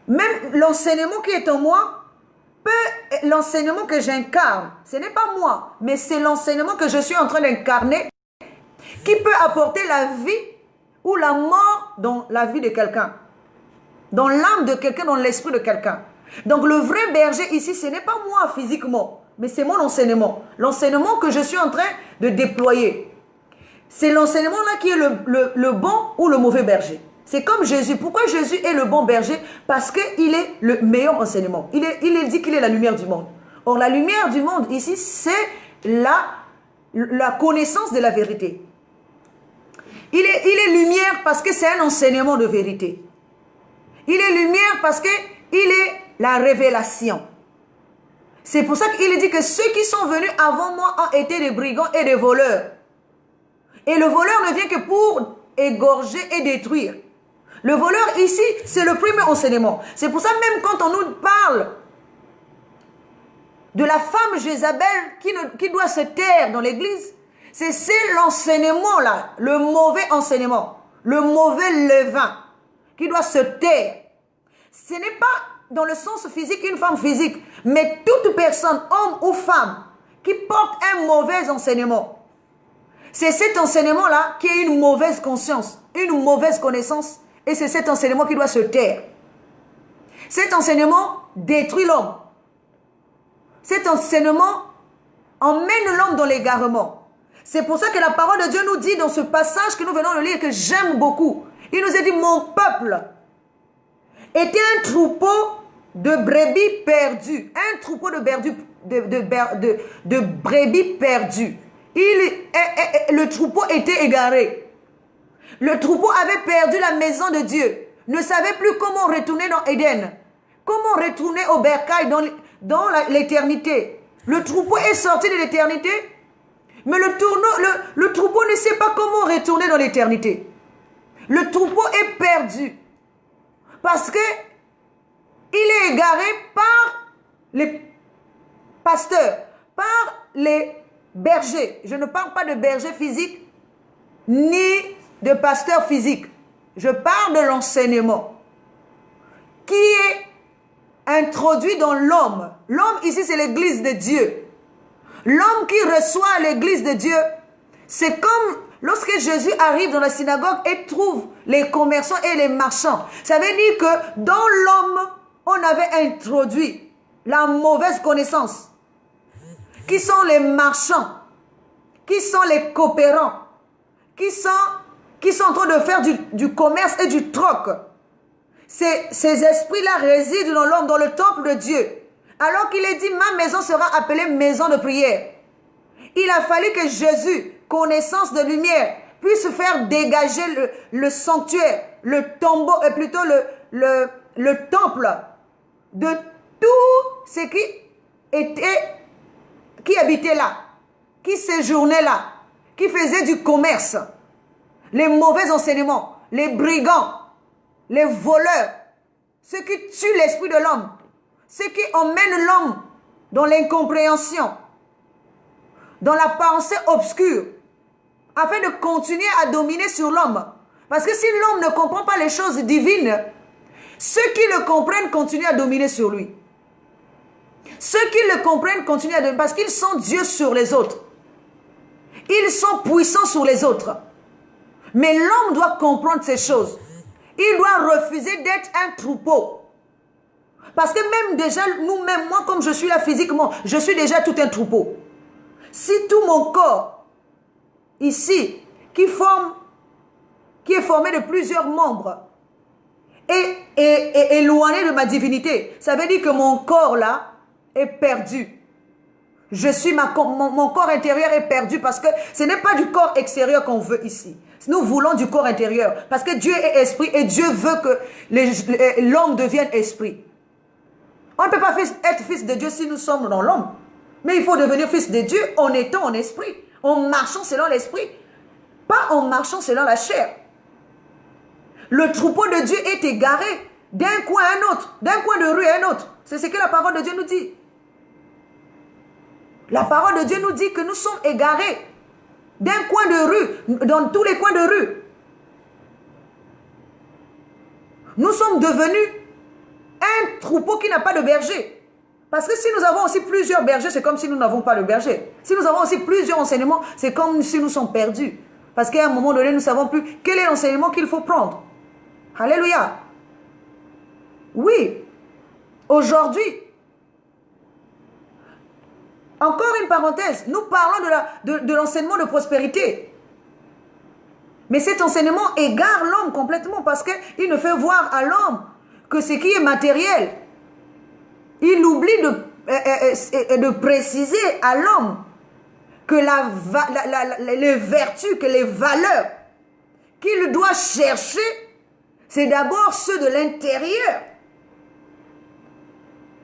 même l'enseignement qui est en moi, l'enseignement que j'incarne, ce n'est pas moi, mais c'est l'enseignement que je suis en train d'incarner qui peut apporter la vie ou la mort dans la vie de quelqu'un, dans l'âme de quelqu'un, dans l'esprit de quelqu'un. Donc le vrai berger ici, ce n'est pas moi physiquement, mais c'est mon enseignement. L'enseignement que je suis en train de déployer. C'est l'enseignement là qui est le bon ou le mauvais berger. C'est comme Jésus. Pourquoi Jésus est le bon berger? Parce qu'il est le meilleur enseignement. Il dit qu'il est la lumière du monde. Or, la lumière du monde ici, c'est la connaissance de la vérité. Il est lumière parce que c'est un enseignement de vérité. Il est lumière parce qu'il est la révélation. C'est pour ça qu'il dit que ceux qui sont venus avant moi ont été des brigands et des voleurs. Et le voleur ne vient que pour égorger et détruire. Le voleur ici, c'est le premier enseignement. C'est pour ça même quand on nous parle de la femme Jézabel qui doit se taire dans l'église, c'est l'enseignement là, le mauvais enseignement, le mauvais levain qui doit se taire. Ce n'est pas dans le sens physique une femme physique, mais toute personne, homme ou femme, qui porte un mauvais enseignement. C'est cet enseignement-là qui est une mauvaise conscience, une mauvaise connaissance, et c'est cet enseignement qui doit se taire. Cet enseignement détruit l'homme. Cet enseignement emmène l'homme dans l'égarement. C'est pour ça que la parole de Dieu nous dit dans ce passage que nous venons de lire, que j'aime beaucoup. Il nous a dit, mon peuple était un troupeau de brebis perdues. Un troupeau de brebis perdues. Le troupeau était égaré. Le troupeau avait perdu la maison de Dieu. Ne savait plus comment retourner dans Éden. Comment retourner au bercail dans l'éternité. Le troupeau est sorti de l'éternité. Mais le troupeau ne sait pas comment retourner dans l'éternité. Le troupeau est perdu. Parce que il est égaré par les pasteurs, par les bergers. Je ne parle pas de berger physique, ni de pasteur physique. Je parle de l'enseignement qui est introduit dans l'homme. L'homme ici, c'est l'église de Dieu. L'homme qui reçoit l'église de Dieu, c'est comme lorsque Jésus arrive dans la synagogue et trouve les commerçants et les marchands. Ça veut dire que dans l'homme, on avait introduit la mauvaise connaissance. Qui sont les marchands? Qui sont les coopérants? Qui sont en train de faire du commerce et du troc? Ces esprits-là résident dans l'homme, dans le temple de Dieu. Alors qu'il est dit, ma maison sera appelée maison de prière. Il a fallu que Jésus, connaissance de lumière, puisse faire dégager le sanctuaire, le tombeau, plutôt le temple de tout ce qui habitait là, qui séjournait là, qui faisait du commerce, les mauvais enseignements, les brigands, les voleurs, ceux qui tuent l'esprit de l'homme, ceux qui emmènent l'homme dans l'incompréhension, dans la pensée obscure, afin de continuer à dominer sur l'homme. Parce que si l'homme ne comprend pas les choses divines, ceux qui le comprennent continuent à dominer sur lui. Ceux qui le comprennent continuent à dominer, parce qu'ils sont Dieu sur les autres. Ils sont puissants sur les autres. Mais l'homme doit comprendre ces choses. Il doit refuser d'être un troupeau. Parce que même déjà, nous-mêmes, moi comme je suis là physiquement, je suis déjà tout un troupeau. Si tout mon corps, ici, qui est formé de plusieurs membres, est éloigné de ma divinité, ça veut dire que mon corps là est perdu. Mon corps intérieur est perdu parce que ce n'est pas du corps extérieur qu'on veut ici. Nous voulons du corps intérieur parce que Dieu est esprit et Dieu veut que l'homme devienne esprit. On ne peut pas être fils de Dieu si nous sommes dans l'homme. Mais il faut devenir fils de Dieu en étant en esprit, en marchant selon l'esprit, pas en marchant selon la chair. Le troupeau de Dieu est égaré d'un coin à un autre, d'un coin de rue à un autre. C'est ce que la parole de Dieu nous dit. La parole de Dieu nous dit que nous sommes égarés d'un coin de rue, dans tous les coins de rue. Nous sommes devenus un troupeau qui n'a pas de berger. Parce que si nous avons aussi plusieurs bergers, c'est comme si nous n'avons pas de berger. Si nous avons aussi plusieurs enseignements, c'est comme si nous sommes perdus. Parce qu'à un moment donné, nous ne savons plus quel est l'enseignement qu'il faut prendre. Alléluia. Oui. Aujourd'hui, encore une parenthèse, nous parlons de l'enseignement de prospérité. Mais cet enseignement égare l'homme complètement parce qu'il ne fait voir à l'homme que ce qui est matériel. Il oublie de préciser à l'homme que les vertus, que les valeurs qu'il doit chercher, c'est d'abord ceux de l'intérieur.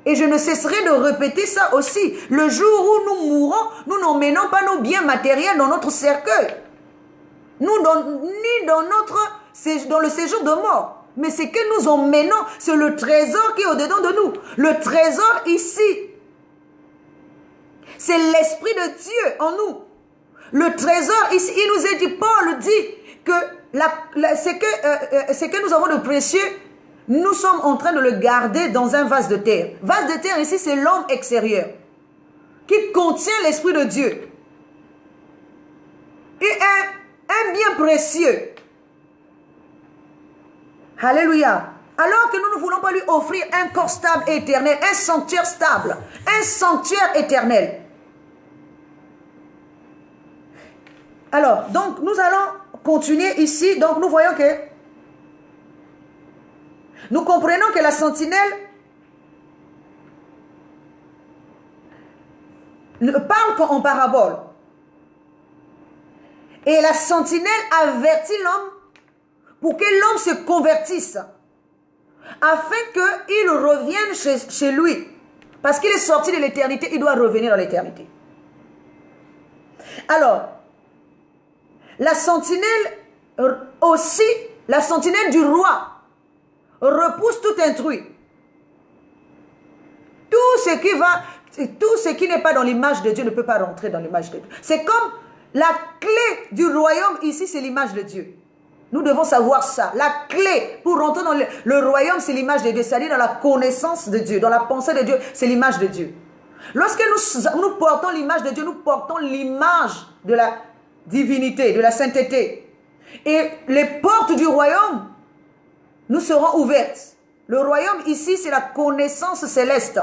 Et je ne cesserai de répéter ça aussi. Le jour où nous mourrons, nous n'emmenons pas nos biens matériels dans notre cercueil. Ni dans le séjour de mort. Mais ce que nous emmenons, c'est le trésor qui est au-dedans de nous. Le trésor ici, c'est l'Esprit de Dieu en nous. Le trésor ici, il nous est dit, Paul dit que ce que nous avons de précieux, nous sommes en train de le garder dans un vase de terre. Vase de terre ici, c'est l'homme extérieur qui contient l'Esprit de Dieu. Et un bien précieux. Alléluia. Alors que nous ne voulons pas lui offrir un corps stable et éternel, un sanctuaire stable, un sanctuaire éternel. Alors, donc nous allons continuer ici. Donc nous voyons que Nous comprenons que la sentinelle parle en parabole. Et la sentinelle avertit l'homme pour que l'homme se convertisse, afin qu'il revienne chez lui. Parce qu'il est sorti de l'éternité, il doit revenir dans l'éternité. Alors, la sentinelle aussi, la sentinelle du roi, repousse tout intrus. Tout ce qui n'est pas dans l'image de Dieu ne peut pas rentrer dans l'image de Dieu. C'est comme la clé du royaume ici, c'est l'image de Dieu. Nous devons savoir ça. La clé pour rentrer dans le royaume, c'est l'image de Dieu. C'est-à-dire dans la connaissance de Dieu, dans la pensée de Dieu, c'est l'image de Dieu. Lorsque nous portons l'image de Dieu, nous portons l'image de la divinité, de la sainteté. Et les portes du royaume nous seront ouvertes. Le royaume ici, c'est la connaissance céleste.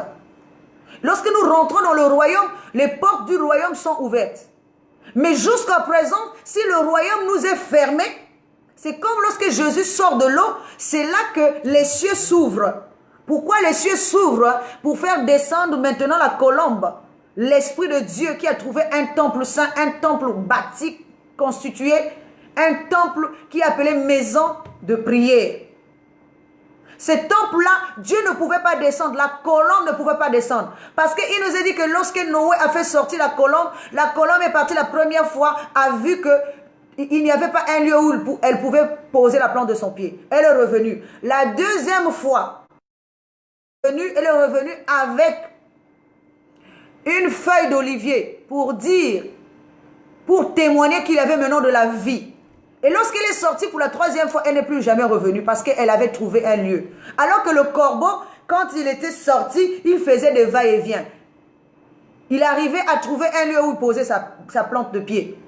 Lorsque nous rentrons dans le royaume, les portes du royaume sont ouvertes. Mais jusqu'à présent, si le royaume nous est fermé, c'est comme lorsque Jésus sort de l'eau, c'est là que les cieux s'ouvrent. Pourquoi les cieux s'ouvrent? Pour faire descendre maintenant la colombe. L'Esprit de Dieu qui a trouvé un temple saint, un temple bâti, constitué, un temple qui est appelé maison de prière. Ce temple-là, Dieu ne pouvait pas descendre, la colombe ne pouvait pas descendre. Parce qu'il nous a dit que lorsque Noé a fait sortir la colombe est partie la première fois, a vu que il n'y avait pas un lieu où elle pouvait poser la plante de son pied. Elle est revenue. La deuxième fois, elle est revenue avec une feuille d'olivier pour témoigner qu'il avait maintenant de la vie. Et lorsqu'elle est sortie pour la troisième fois, elle n'est plus jamais revenue parce qu'elle avait trouvé un lieu. Alors que le corbeau, quand il était sorti, il faisait des va-et-vient. Il arrivait à trouver un lieu où poser sa plante de pied.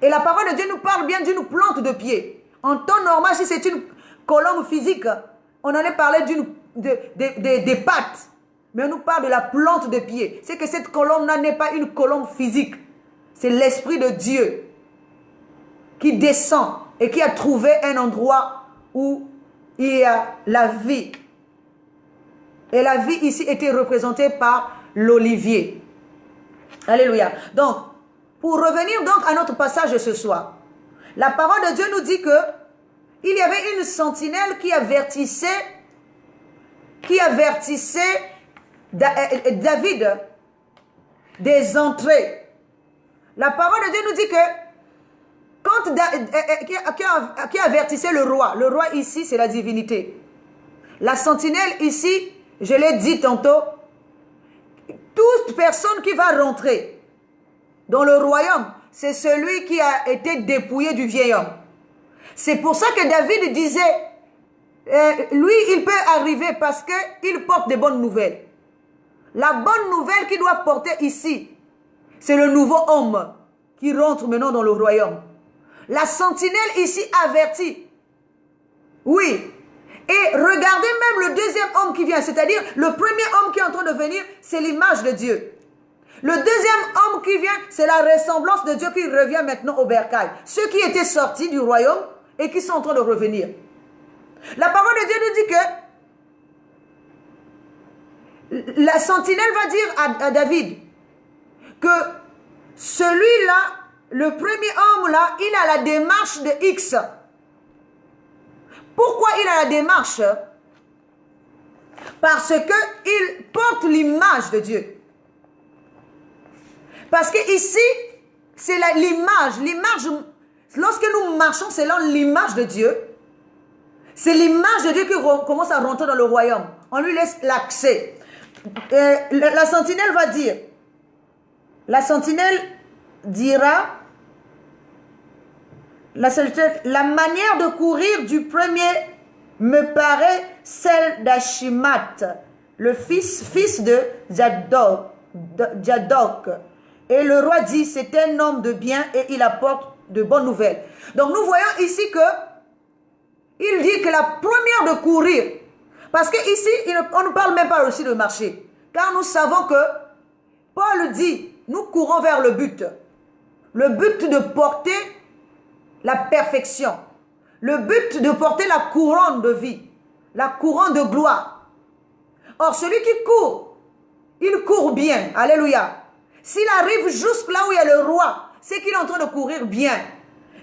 Et la parole de Dieu nous parle bien d'une plante de pied. En temps normal, si c'est une colombe physique, on en a parlé des pattes. Mais on nous parle de la plante de pied. C'est que cette colombe-là n'est pas une colombe physique. C'est l'Esprit de Dieu qui descend et qui a trouvé un endroit où il y a la vie. Et la vie ici était représentée par l'olivier. Alléluia. Donc, pour revenir donc à notre passage de ce soir, la parole de Dieu nous dit que il y avait une sentinelle qui avertissait David des entrées. La parole de Dieu nous dit que qui avertissait le roi ici c'est la divinité. La sentinelle ici, je l'ai dit tantôt, toute personne qui va rentrer dans le royaume, c'est celui qui a été dépouillé du vieil homme. C'est pour ça que David disait, lui, il peut arriver parce qu'il porte des bonnes nouvelles. La bonne nouvelle qu'il doit porter ici, c'est le nouveau homme qui rentre maintenant dans le royaume. La sentinelle ici avertit. Oui. Et regardez même le deuxième homme qui vient, c'est-à-dire le premier homme qui est en train de venir, c'est l'image de Dieu. Le deuxième homme qui vient, c'est la ressemblance de Dieu qui revient maintenant au bercail. Ceux qui étaient sortis du royaume et qui sont en train de revenir. La parole de Dieu nous dit que la sentinelle va dire à David que celui-là, le premier homme là, il a la démarche de X. Pourquoi il a la démarche? Parce qu'il porte l'image de Dieu. Parce que ici, c'est l'image, lorsque nous marchons selon l'image de Dieu, c'est l'image de Dieu qui commence à rentrer dans le royaume. On lui laisse l'accès. La sentinelle va dire, la sentinelle dira, la manière de courir du premier me paraît celle d'Achimat, le fils de Zadok. Et le roi dit, c'est un homme de bien et il apporte de bonnes nouvelles. Donc nous voyons ici que il dit que la première de courir, parce qu'ici, on ne parle même pas aussi de marcher. Car nous savons que Paul dit, nous courons vers le but. Le but de porter la perfection. Le but de porter la couronne de vie. la couronne de gloire. Or, celui qui court, il court bien. Alléluia. S'il arrive jusque là où il y a le roi, c'est qu'il est en train de courir bien.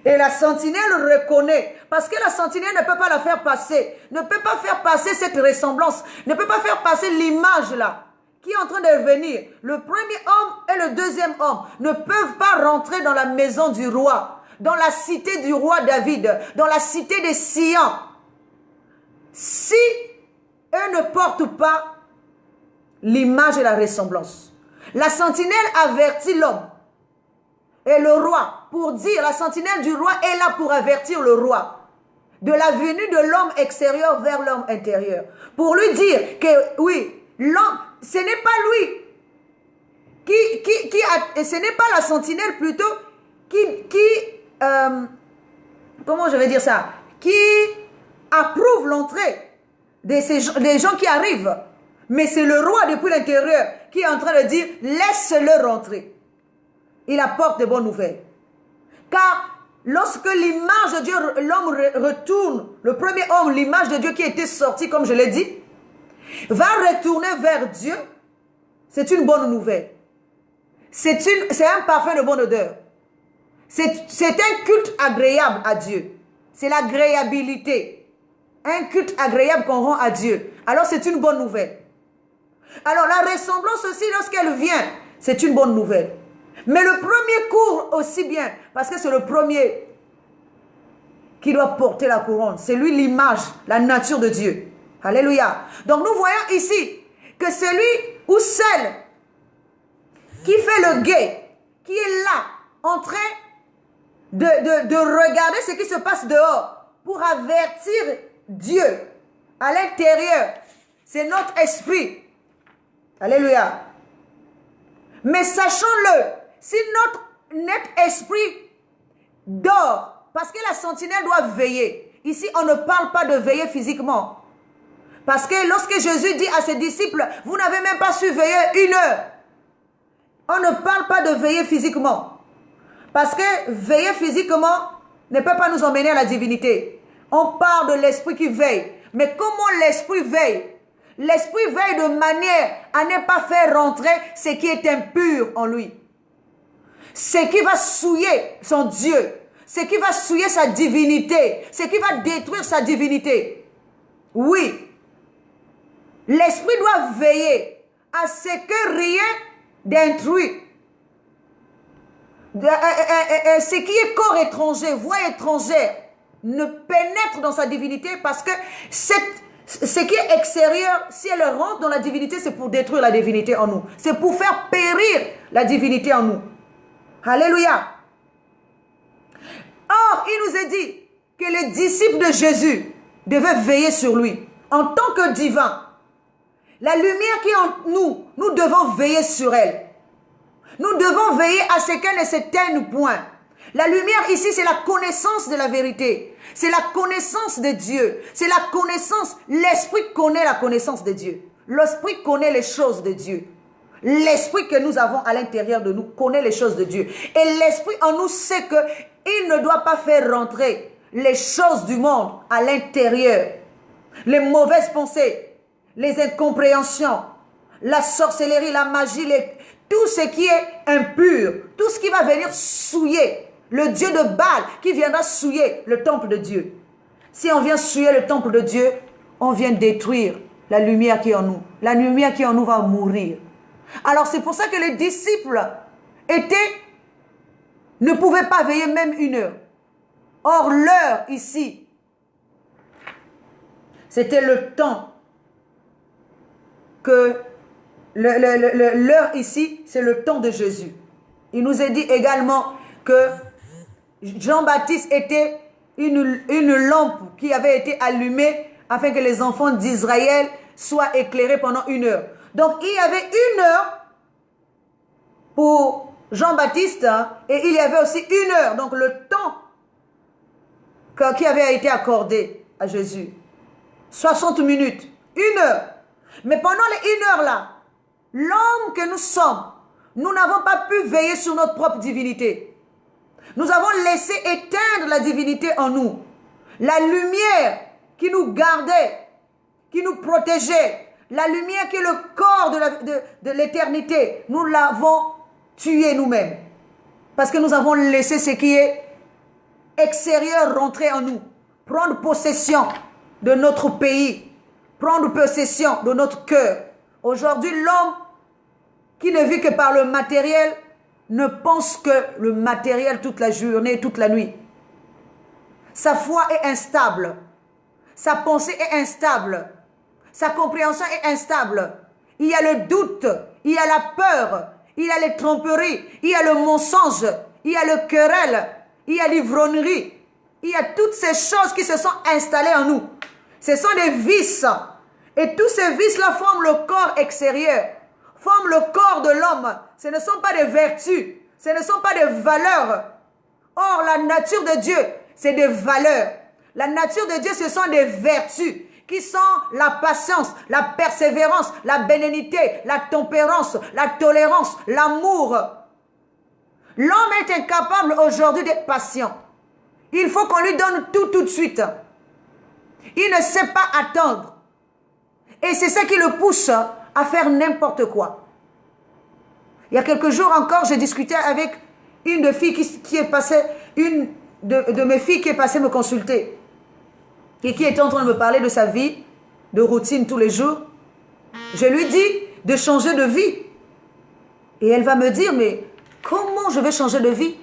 Et la sentinelle reconnaît, parce que la sentinelle ne peut pas la faire passer, ne peut pas faire passer cette ressemblance, ne peut pas faire passer l'image là, qui est en train de venir. Le premier homme et le deuxième homme ne peuvent pas rentrer dans la maison du roi, dans la cité du roi David, dans la cité des Sion, si eux ne portent pas l'image et la ressemblance. La sentinelle avertit l'homme et le roi pour dire, la sentinelle du roi est là pour avertir le roi de la venue de l'homme extérieur vers l'homme intérieur. Pour lui dire que oui, l'homme, ce n'est pas lui ce n'est pas la sentinelle plutôt comment je vais dire ça, qui approuve l'entrée des gens qui arrivent. Mais c'est le roi depuis l'intérieur qui est en train de dire, laisse-le rentrer. Il apporte de bonnes nouvelles. Car lorsque l'image de Dieu, l'homme retourne, le premier homme, l'image de Dieu qui était sortie, comme je l'ai dit, va retourner vers Dieu, c'est une bonne nouvelle. C'est un parfum de bonne odeur. C'est un culte agréable à Dieu. C'est l'agréabilité. Un culte agréable qu'on rend à Dieu. Alors c'est une bonne nouvelle. Alors la ressemblance aussi, lorsqu'elle vient, c'est une bonne nouvelle. Mais le premier court aussi bien, parce que c'est le premier qui doit porter la couronne. C'est lui l'image, la nature de Dieu. Alléluia. Donc nous voyons ici que celui ou celle qui fait le guet, qui est là, en train de regarder ce qui se passe dehors, pour avertir Dieu à l'intérieur, c'est notre esprit. Alléluia. Mais sachons-le, si notre esprit dort, parce que la sentinelle doit veiller. Ici, on ne parle pas de veiller physiquement. Parce que lorsque Jésus dit à ses disciples, vous n'avez même pas su veiller 1 heure. On ne parle pas de veiller physiquement. Parce que veiller physiquement ne peut pas nous emmener à la divinité. On parle de l'esprit qui veille. Mais comment l'esprit veille? L'esprit veille de manière à ne pas faire rentrer ce qui est impur en lui. Ce qui va souiller son Dieu. Ce qui va souiller sa divinité. Ce qui va détruire sa divinité. Oui. L'esprit doit veiller à ce que rien d'intrus, ce qui est corps étranger, voix étrangère, ne pénètre dans sa divinité, parce que ce qui est extérieur, si elle rentre dans la divinité, c'est pour détruire la divinité en nous. C'est pour faire périr la divinité en nous. Alléluia. Or, il nous est dit que les disciples de Jésus devaient veiller sur lui. En tant que divin, la lumière qui est en nous, nous devons veiller sur elle. Nous devons veiller à ce qu'elle ne s'éteigne point. La lumière ici, c'est la connaissance de la vérité. C'est la connaissance de Dieu. C'est la connaissance. L'esprit connaît la connaissance de Dieu. L'esprit connaît les choses de Dieu. L'esprit que nous avons à l'intérieur de nous connaît les choses de Dieu. Et l'esprit en nous sait qu'il ne doit pas faire rentrer les choses du monde à l'intérieur. Les mauvaises pensées, les incompréhensions, la sorcellerie, la magie, tout ce qui est impur, tout ce qui va venir souiller le Dieu de Baal, qui viendra souiller le temple de Dieu. Si on vient souiller le temple de Dieu, on vient détruire la lumière qui est en nous. La lumière qui est en nous va mourir. Alors c'est pour ça que les disciples ne pouvaient pas veiller même 1 heure. Or l'heure ici, c'était le temps que l'heure ici, c'est le temps de Jésus. Il nous est dit également que Jean-Baptiste était une lampe qui avait été allumée afin que les enfants d'Israël soient éclairés pendant 1 heure. Donc il y avait 1 heure pour Jean-Baptiste et il y avait aussi 1 heure, donc le temps qui avait été accordé à Jésus. 60 minutes, 1 heure. Mais pendant les 1 heure là, l'homme que nous sommes, nous n'avons pas pu veiller sur notre propre divinité. Nous avons laissé éteindre la divinité en nous. La lumière qui nous gardait qui nous protégeait, la lumière qui est le corps de l'éternité, nous l'avons tué nous-mêmes. Parce que nous avons laissé ce qui est extérieur rentrer en nous, prendre possession de notre pays, prendre possession de notre cœur. Aujourd'hui, l'homme qui ne vit que par le matériel ne pense que le matériel toute la journée, toute la nuit. Sa foi est instable, sa pensée est instable, sa compréhension est instable. Il y a le doute, il y a la peur, il y a les tromperies, il y a le mensonge, il y a le querelle, il y a l'ivrognerie, il y a toutes ces choses qui se sont installées en nous. Ce sont des vices. Et tous ces vices-là forment le corps extérieur, forment le corps de l'homme. Ce ne sont pas des vertus, ce ne sont pas des valeurs. Or, la nature de Dieu, c'est des valeurs. La nature de Dieu, ce sont des vertus qui sont la patience, la persévérance, la bénignité, la tempérance, la tolérance, l'amour. L'homme est incapable aujourd'hui d'être patient. Il faut qu'on lui donne tout de suite. Il ne sait pas attendre. Et c'est ça qui le pousse à faire n'importe quoi. Il y a quelques jours encore, j'ai discuté avec une de filles qui est passée, une de mes filles qui est passée me consulter. Et qui était en train de me parler de sa vie, de routine tous les jours. Je lui dis de changer de vie. Et elle va me dire, mais comment je vais changer de vie?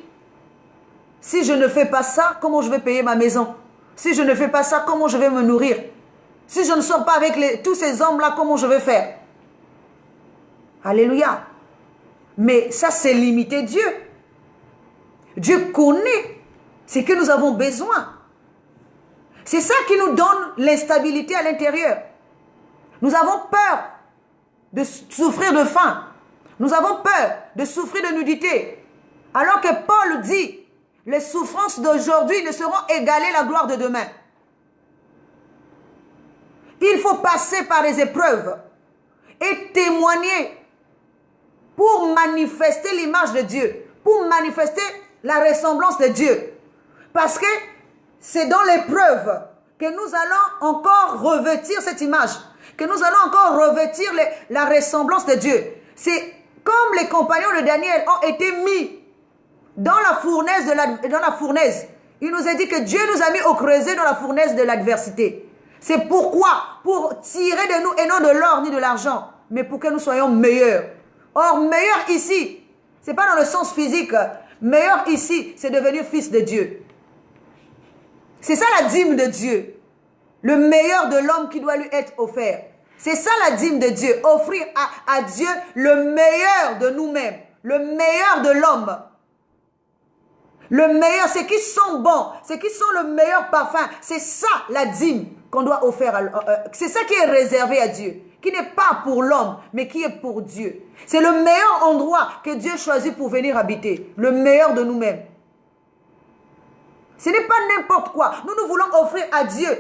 Si je ne fais pas ça, comment je vais payer ma maison? Si je ne fais pas ça, comment je vais me nourrir? Si je ne sors pas avec tous ces hommes-là, comment je vais faire? Alléluia. Mais ça, c'est limiter Dieu. Dieu connaît ce que nous avons besoin. C'est ça qui nous donne l'instabilité à l'intérieur. Nous avons peur de souffrir de faim. Nous avons peur de souffrir de nudité. Alors que Paul dit, les souffrances d'aujourd'hui ne seront égalées à la gloire de demain. Il faut passer par les épreuves et témoigner pour manifester l'image de Dieu, pour manifester la ressemblance de Dieu. Parce que c'est dans l'épreuve que nous allons encore revêtir cette image, que nous allons encore revêtir la ressemblance de Dieu. C'est comme les compagnons de Daniel ont été mis dans la fournaise. Il nous a dit que Dieu nous a mis au creuset dans la fournaise de l'adversité. C'est pourquoi? Pour tirer de nous, et non de l'or ni de l'argent, mais pour que nous soyons meilleurs. Or, meilleur ici, ce n'est pas dans le sens physique. Meilleur ici, c'est devenir fils de Dieu. C'est ça la dîme de Dieu. Le meilleur de l'homme qui doit lui être offert. C'est ça la dîme de Dieu. Offrir à Dieu le meilleur de nous-mêmes. Le meilleur de l'homme. Le meilleur, c'est qui sont bons. C'est qui sont le meilleur parfum. C'est ça la dîme qu'on doit offrir. C'est ça qui est réservé à Dieu. Qui n'est pas pour l'homme, mais qui est pour Dieu. C'est le meilleur endroit que Dieu choisit pour venir habiter. Le meilleur de nous-mêmes. Ce n'est pas n'importe quoi. Nous voulons offrir à Dieu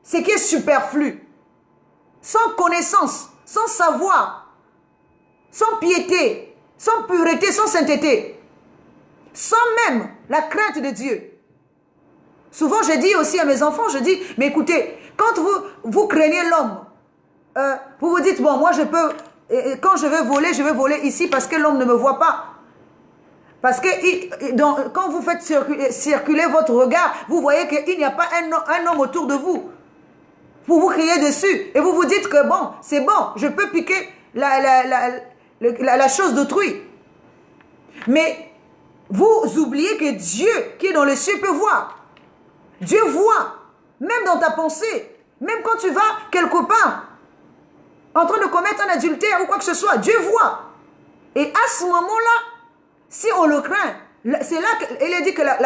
ce qui est superflu. Sans connaissance, sans savoir, sans piété, sans pureté, sans sainteté. Sans même la crainte de Dieu. Souvent, je dis aussi à mes enfants, je dis, mais écoutez, quand vous craignez l'homme, vous vous dites, bon, moi je peux, quand je vais voler ici parce que l'homme ne me voit pas. Parce que quand vous faites circuler votre regard, vous voyez qu'il n'y a pas un homme autour de vous. Vous vous criez dessus et vous vous dites que bon, c'est bon, je peux piquer la chose d'autrui. Mais vous oubliez que Dieu qui est dans le ciel peut voir. Dieu voit, même dans ta pensée, même quand tu vas quelque part, en train de commettre un adultère ou quoi que ce soit, Dieu voit. Et à ce moment-là, si on le craint, c'est là qu'il est dit que la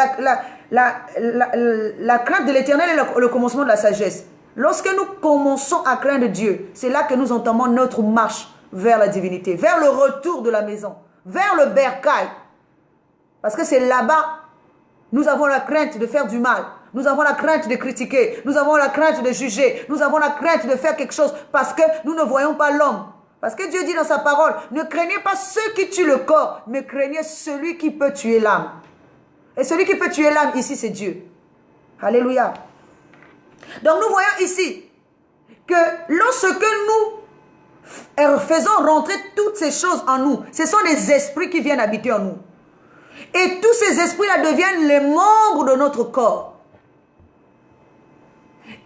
crainte de l'Éternel est le commencement de la sagesse. Lorsque nous commençons à craindre Dieu, c'est là que nous entamons notre marche vers la divinité, vers le retour de la maison, vers le bercail. Parce que c'est là-bas, nous avons la crainte de faire du mal. Nous avons la crainte de critiquer. Nous avons la crainte de juger. Nous avons la crainte de faire quelque chose parce que nous ne voyons pas l'homme. Parce que Dieu dit dans sa parole, ne craignez pas ceux qui tuent le corps, mais craignez celui qui peut tuer l'âme. Et celui qui peut tuer l'âme ici, c'est Dieu. Alléluia. Donc nous voyons ici que lorsque nous faisons rentrer toutes ces choses en nous, ce sont des esprits qui viennent habiter en nous. Et tous ces esprits-là deviennent les membres de notre corps.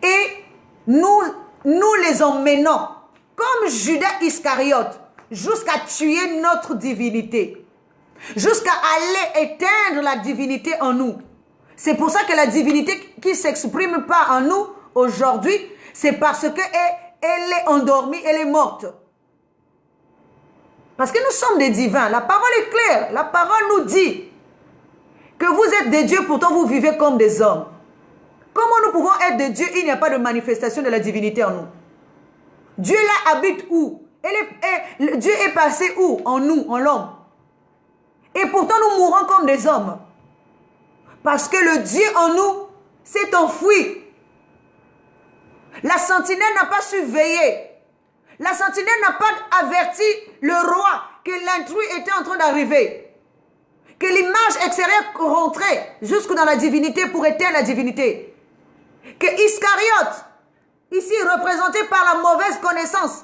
Et nous les emmenons, comme Judas Iscariote, jusqu'à tuer notre divinité. Jusqu'à aller éteindre la divinité en nous. C'est pour ça que la divinité qui ne s'exprime pas en nous aujourd'hui, c'est parce qu'elle est endormie, elle est morte. Parce que nous sommes des divins. La parole est claire. La parole nous dit que vous êtes des dieux, pourtant vous vivez comme des hommes. Comment nous pouvons être des dieux? Il n'y a pas de manifestation de la divinité en nous. Dieu là habite où? Dieu est passé où? En nous, en l'homme. Et pourtant nous mourons comme des hommes. Parce que le Dieu en nous s'est enfoui. La sentinelle n'a pas su veiller. La sentinelle n'a pas averti le roi que l'intrus était en train d'arriver. Que l'image extérieure rentrait jusque dans la divinité pour éteindre la divinité. Que Iscariote, ici représenté par la mauvaise connaissance,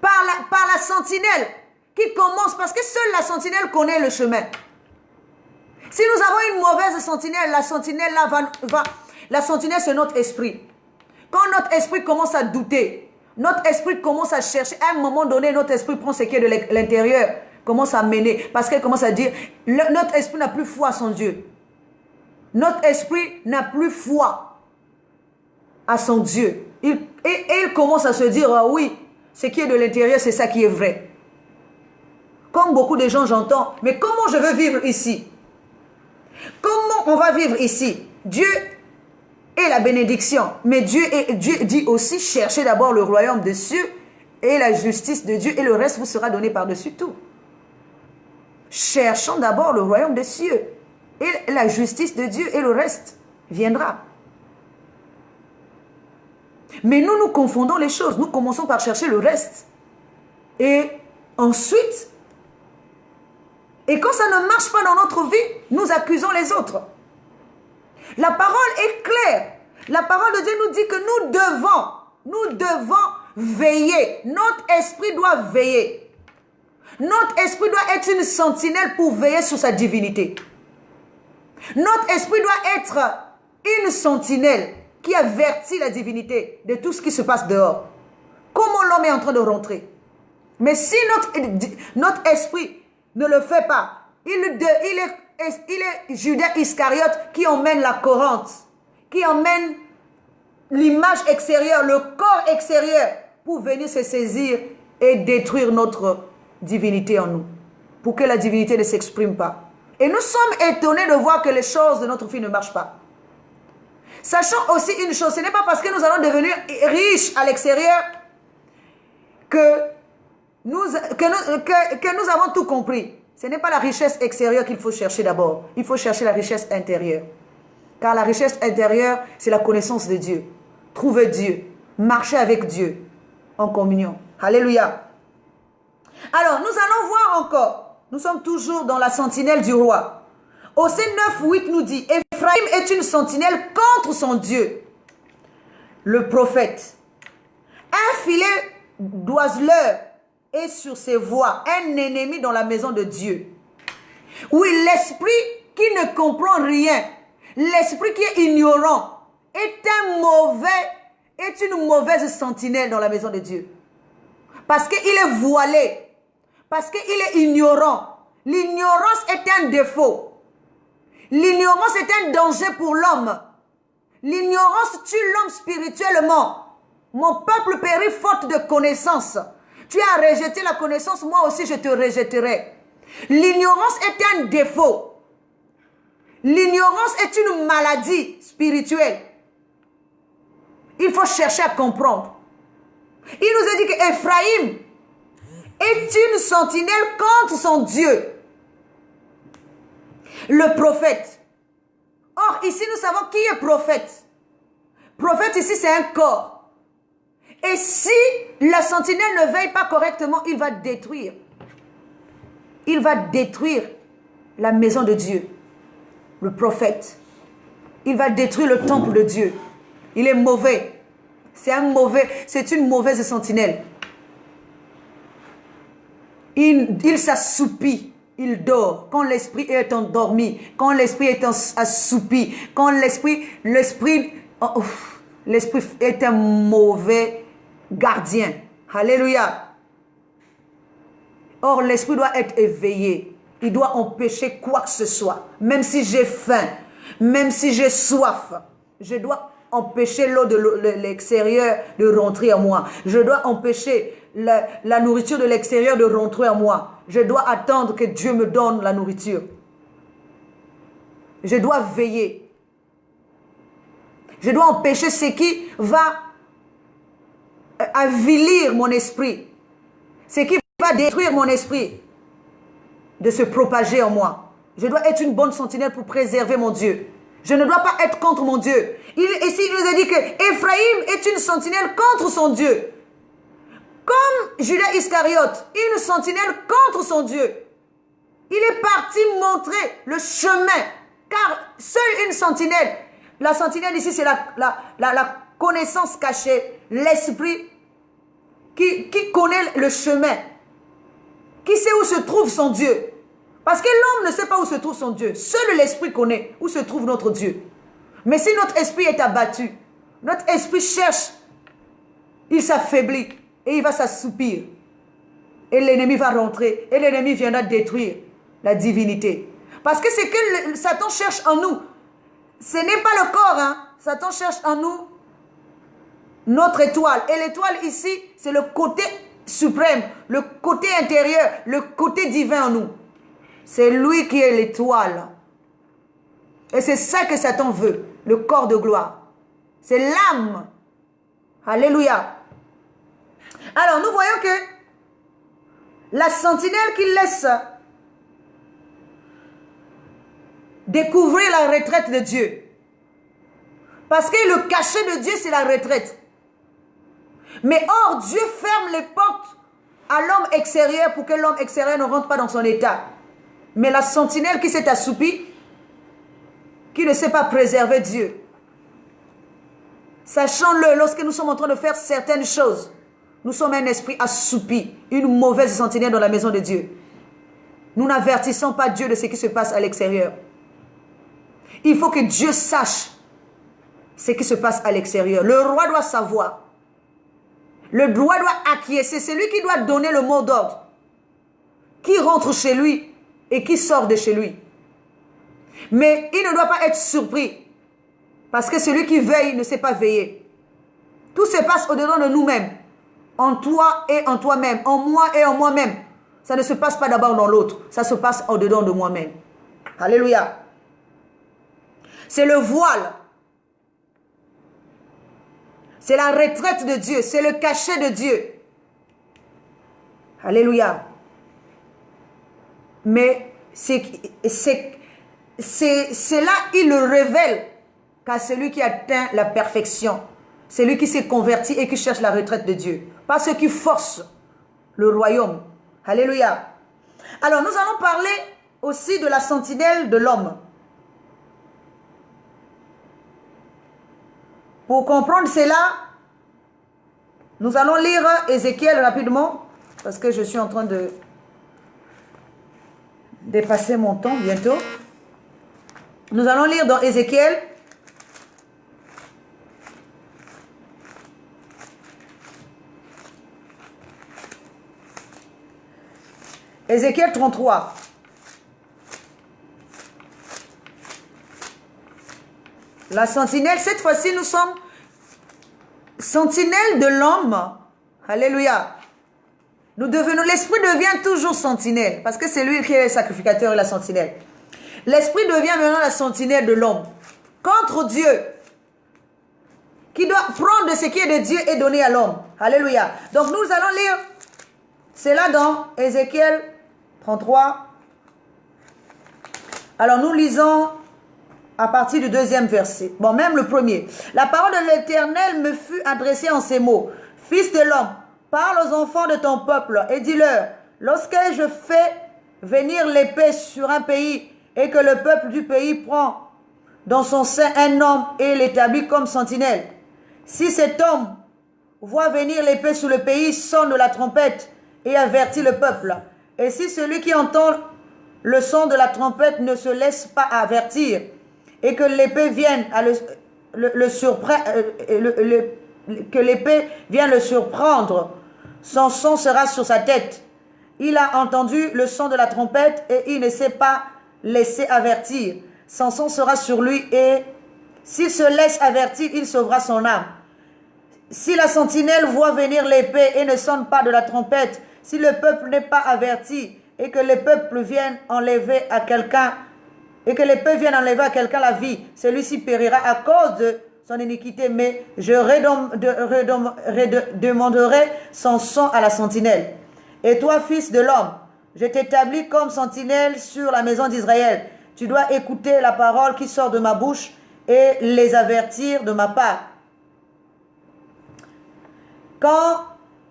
par la sentinelle qui commence, parce que seule la sentinelle connaît le chemin. Si nous avons une mauvaise sentinelle, la sentinelle là la sentinelle c'est notre esprit. Quand notre esprit commence à douter, notre esprit commence à chercher, à un moment donné, notre esprit prend ce qui est de l'intérieur, commence à mener, parce qu'elle commence à dire, notre esprit n'a plus foi à son Dieu. Notre esprit n'a plus foi à son Dieu. Et il commence à se dire, ah oui, ce qui est de l'intérieur, c'est ça qui est vrai. Comme beaucoup de gens, j'entends, mais comment je veux vivre ici? Comment on va vivre ici? Dieu est la bénédiction. Mais Dieu dit aussi, cherchez d'abord le royaume des cieux et la justice de Dieu, et le reste vous sera donné par-dessus tout. Cherchons d'abord le royaume des cieux et la justice de Dieu, et le reste viendra. Mais nous confondons les choses. Nous commençons par chercher le reste. Et ensuite, et quand ça ne marche pas dans notre vie, nous accusons les autres. La parole est claire. La parole de Dieu nous dit que nous devons veiller. Notre esprit doit veiller. Notre esprit doit être une sentinelle pour veiller sur sa divinité. Notre esprit doit être une sentinelle qui avertit la divinité de tout ce qui se passe dehors. Comment l'homme est en train de rentrer. Mais si notre esprit ne le fait pas, il est Judas Iscariote qui emmène la Corinthe, qui emmène l'image extérieure, le corps extérieur pour venir se saisir et détruire notre divinité en nous, pour que la divinité ne s'exprime pas. Et nous sommes étonnés de voir que les choses de notre vie ne marchent pas. Sachant aussi une chose, ce n'est pas parce que nous allons devenir riches à l'extérieur que nous avons tout compris. Ce n'est pas la richesse extérieure qu'il faut chercher d'abord. Il faut chercher la richesse intérieure. Car la richesse intérieure, c'est la connaissance de Dieu. Trouver Dieu. Marcher avec Dieu en communion. Alléluia. Alors, nous allons voir encore. Nous sommes toujours dans la sentinelle du roi. Osée 9:8 nous dit, Ephraïm est une sentinelle contre son Dieu. Le prophète. Un filet d'oiseleur est sur ses voies, un ennemi dans la maison de Dieu. Oui, l'esprit qui ne comprend rien, l'esprit qui est ignorant, est une mauvaise sentinelle dans la maison de Dieu. Parce qu'il est voilé, parce qu'il est ignorant. L'ignorance est un défaut. L'ignorance est un danger pour l'homme. L'ignorance tue l'homme spirituellement. Mon peuple périt faute de connaissance. Tu as rejeté la connaissance, moi aussi je te rejetterai. L'ignorance est un défaut. L'ignorance est une maladie spirituelle. Il faut chercher à comprendre. Il nous a dit qu'Ephraïm est une sentinelle contre son Dieu. Le prophète. Or, ici, nous savons qui est prophète. Prophète, ici, c'est un corps. Et si la sentinelle ne veille pas correctement, il va détruire. Il va détruire la maison de Dieu. Le prophète. Il va détruire le temple de Dieu. Il est mauvais. C'est une mauvaise sentinelle. Il s'assoupit, il dort. Quand l'esprit est endormi, quand l'esprit est assoupi, quand l'esprit est un mauvais gardien. Alléluia. Or, l'esprit doit être éveillé. Il doit empêcher quoi que ce soit. Même si j'ai faim, même si j'ai soif, je dois empêcher l'eau de l'extérieur de rentrer en moi. Je dois empêcher la nourriture de l'extérieur de rentrer en moi. Je dois attendre que Dieu me donne la nourriture. Je dois veiller. Je dois empêcher ce qui va avilir mon esprit. Ce qui va détruire mon esprit de se propager en moi. Je dois être une bonne sentinelle pour préserver mon Dieu. Je ne dois pas être contre mon Dieu. Ici, il nous a dit que Ephraïm est une sentinelle contre son Dieu. Comme Judas Iscariote, une sentinelle contre son Dieu. Il est parti montrer le chemin. Car seule une sentinelle, la sentinelle ici c'est la connaissance cachée, l'esprit qui connaît le chemin, qui sait où se trouve son Dieu. Parce que l'homme ne sait pas où se trouve son Dieu. Seul l'esprit connaît où se trouve notre Dieu. Mais si notre esprit est abattu, notre esprit cherche, il s'affaiblit et il va s'assoupir. Et l'ennemi va rentrer et l'ennemi viendra détruire la divinité. Parce que c'est que Satan cherche en nous. Ce n'est pas le corps, hein. Satan cherche en nous notre étoile. Et l'étoile ici, c'est le côté suprême, le côté intérieur, le côté divin en nous. C'est lui qui est l'étoile. Et c'est ça que Satan veut, le corps de gloire. C'est l'âme. Alléluia. Alors, nous voyons que la sentinelle qui laisse découvrir la retraite de Dieu. Parce que le cachet de Dieu, c'est la retraite. Mais or, Dieu ferme les portes à l'homme extérieur pour que l'homme extérieur ne rentre pas dans son état. Mais la sentinelle qui s'est assoupie, qui ne sait pas préserver Dieu, sachons-le, lorsque nous sommes en train de faire certaines choses, nous sommes un esprit assoupi, une mauvaise sentinelle dans la maison de Dieu. Nous n'avertissons pas Dieu de ce qui se passe à l'extérieur. Il faut que Dieu sache ce qui se passe à l'extérieur. Le roi doit savoir. Le roi doit acquiescer. C'est lui qui doit donner le mot d'ordre. Qui rentre chez lui et qui sort de chez lui. Mais il ne doit pas être surpris. Parce que celui qui veille ne sait pas veiller. Tout se passe au-dedans de nous-mêmes. En toi et en toi-même. En moi et en moi-même. Ça ne se passe pas d'abord dans l'autre. Ça se passe au-dedans de moi-même. Alléluia. C'est le voile. C'est la retraite de Dieu. C'est le cachet de Dieu. Alléluia. Mais c'est là il le révèle qu'à celui qui atteint la perfection. Celui qui s'est converti et qui cherche la retraite de Dieu. Pas ceux qui forcent le royaume. Alléluia. Alors nous allons parler aussi de la sentinelle de l'homme. Pour comprendre cela, nous allons lire Ézéchiel rapidement, parce que je suis en train de dépasser mon temps bientôt. Nous allons lire dans Ézéchiel. Ézéchiel 33. La sentinelle, cette fois-ci, nous sommes sentinelle de l'homme. Alléluia. L'esprit devient toujours sentinelle, parce que c'est lui qui est le sacrificateur et la sentinelle. L'esprit devient maintenant la sentinelle de l'homme. Contre Dieu. Qui doit prendre de ce qui est de Dieu et donner à l'homme. Alléluia. Donc nous allons lire cela dans Ézéchiel 33. Alors nous lisons à partir du 2e verset. Bon, même le premier. La parole de l'Éternel me fut adressée en ces mots. Fils de l'homme, parle aux enfants de ton peuple et dis-leur, lorsque je fais venir l'épée sur un pays et que le peuple du pays prend dans son sein un homme et l'établit comme sentinelle, Si cet homme voit venir l'épée sur le pays, sonne de la trompette et avertit le peuple. Et si celui qui entend le son de la trompette ne se laisse pas avertir et que l'épée vienne à que l'épée vienne le surprendre, son son sera sur sa tête. Il a entendu le son de la trompette et il ne s'est pas laissé avertir. Son son sera sur lui et s'il se laisse avertir, il sauvera son âme. Si la sentinelle voit venir l'épée et ne sonne pas de la trompette, si le peuple n'est pas averti et que le peuple vienne enlever à quelqu'un, et que l'épée vienne enlever à quelqu'un la vie, celui-ci périra à cause de son iniquité, mais je demanderai son sang à la sentinelle. Et toi, fils de l'homme, je t'établis comme sentinelle sur la maison d'Israël. Tu dois écouter la parole qui sort de ma bouche et les avertir de ma part. Quand